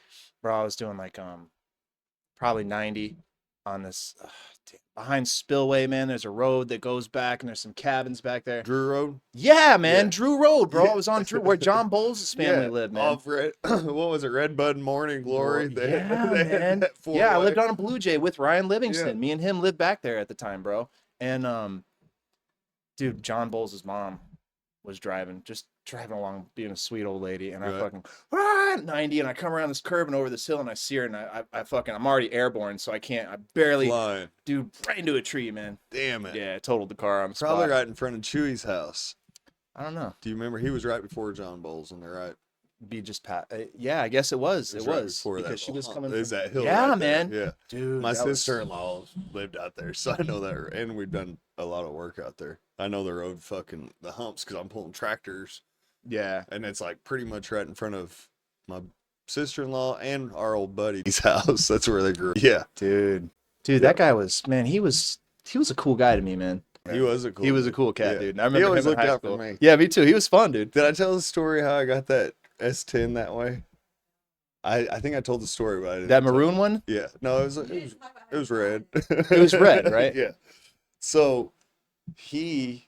probably 90 on this behind Spillway, man. There's a road that goes back, and there's some cabins back there. Drew Road. Yeah, man, Yeah. Drew Road, bro. Yeah. I was on Drew, where John Bowles' family lived, man. Off Red, what was it? Red Bud Morning Glory. Yeah, they had man. that Yeah, I four-way. lived on a Blue Jay with Ryan Livingston. Yeah. Me and him lived back there at the time, bro. And dude, John Bowles' mom was driving along, being a sweet old lady, and I Right. fucking 90, and I come around this curve and over this hill, and I see her, and I'm already airborne, so I barely, Flying. dude, right into a tree, man. Damn it. Yeah, totaled the car on the Probably spot. right in front of Chewy's house. I don't know. Do you remember? He was right before John Bowles, and they're right. Be just yeah, I guess it was. It right was before that because she was little coming. hump. There's that hill. Yeah, right there. man. Yeah. Dude, My that was- sister-in-law lived out there, so I know that. And we've done a lot of work out there. I know the road fucking the humps because I'm pulling tractors, Yeah. and it's like pretty much right in front of my sister-in-law and our old buddy's house. That's where they grew up. Yeah. Dude, that guy was, man, he was a cool guy to me, man. He was a cool. He was a cool cat, Yeah. dude. And I He remember always him in looked high out for school. me. Yeah, me too. He was fun, dude. Did I tell the story how I got that S10 that way? I think I told the story, but I didn't. That tell- maroon one? Yeah. No, it was red. It was red, right? Yeah. So he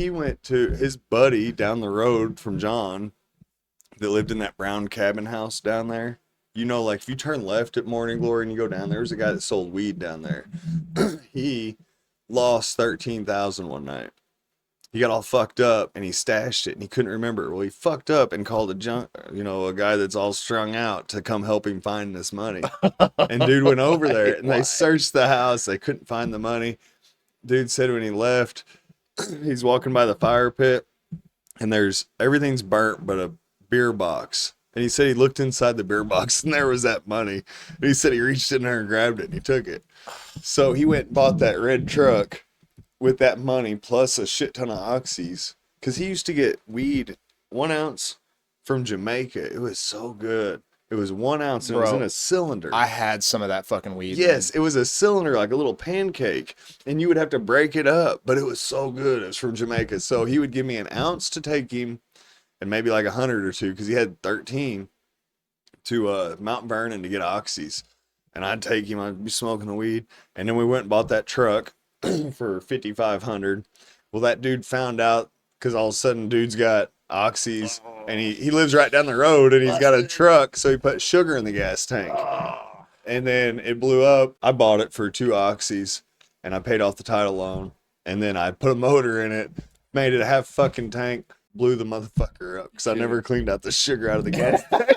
went to his buddy down the road from John that lived in that brown cabin house down there. You know, like if you turn left at Morning Glory and you go down there, there's a guy that sold weed down there. He lost 13,000 one night. he got all fucked up and he stashed it and he couldn't remember. Well, he fucked up and called a guy that's all strung out to come help him find this money. And dude went over there and they searched the house. They couldn't find the money. Dude said when he left, he's walking by the fire pit and everything's burnt but a beer box. And he said he looked inside the beer box and there was that money. And he said he reached in there and grabbed it and he took it. So he went and bought that red truck with that money plus a shit ton of oxys, because he used to get weed 1 ounce from Jamaica. It was so good. It was 1 ounce and it was in a cylinder. I had some of that fucking weed. Yes, man. It was a cylinder like a little pancake, and you would have to break it up, but it was so good. It was from Jamaica. So he would give me 1 ounce to take him and maybe like 100 or two, because he had 13 to Mount Vernon to get oxys. And I'd take him, I'd be smoking the weed, and then we went and bought that truck for $5,500. Well, that dude found out, because all of a sudden dude's got oxys and he lives right down the road and he's got a truck, so he put sugar in the gas tank and then it blew up. I bought it for 2 oxys and I paid off the title loan, and then I put a motor in it, made it a half fucking tank, blew the motherfucker up because I never cleaned out the sugar out of the gas tank.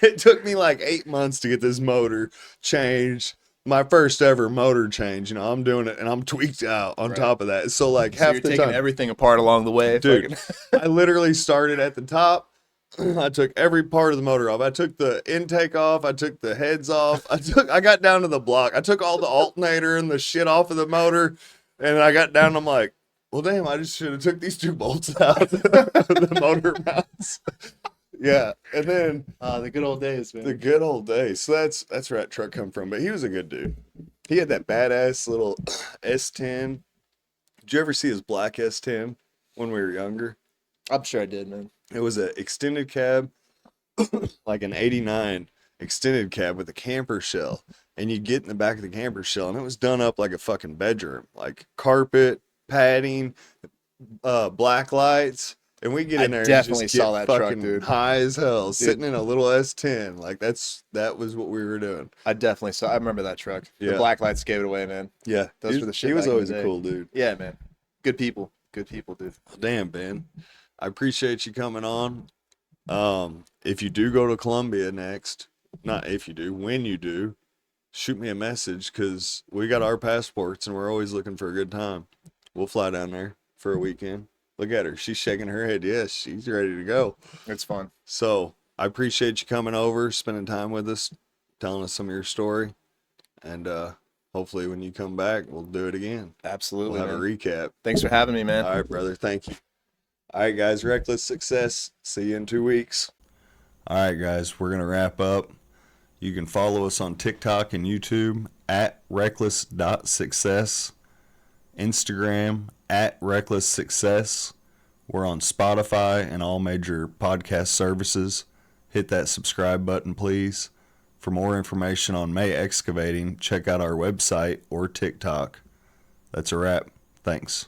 It took me like 8 months to get this motor changed. My first ever motor change, I'm doing it and I'm tweaked out on top of that. So like half you're the taking time, everything apart along the way, dude. I literally started at the top. I took every part of the motor off. I took the intake off. I took the heads off. I got down to the block. I took all the alternator and the shit off of the motor, and I got down. And I'm like, well, damn, I just should have took these 2 bolts out of the motor mounts. Yeah, and then the good old days, man. the good old days. So that's where that truck come from. But he was a good dude. He had that badass little S10. Did you ever see his black S10 when we were younger? I'm sure I did, man. It was an extended cab, like an '89 extended cab with a camper shell, and you get in the back of the camper shell, and it was done up like a fucking bedroom, like carpet, padding, black lights. And we get in there definitely and just get saw that truck, fucking dude. high as hell, sitting in a little S10. Like that was what we were doing. I definitely saw. I remember that truck. Yeah. The black lights gave it away, man. Yeah, Those were the shit He was back in always the a day. cool dude. Yeah, man. Good people, dude. Well, damn, Ben. I appreciate you coming on. If you do go to Colombia next, not if you do, when you do, shoot me a message, because we got our passports and we're always looking for a good time. We'll fly down there for a weekend. Look at her. She's shaking her head. Yes, she's ready to go. It's fun. So I appreciate you coming over, spending time with us, telling us some of your story. And hopefully when you come back, we'll do it again. Absolutely. We'll have man. a recap. Thanks for having me, man. All right, brother. Thank you. All right, guys. Reckless Success. See you in 2 weeks. All right, guys. We're going to wrap up. You can follow us on TikTok and YouTube at reckless.success. Instagram at Reckless Success. We're on Spotify and all major podcast services. Hit that subscribe button, please. For more information on May Excavating, check out our website or TikTok. That's a wrap. Thanks.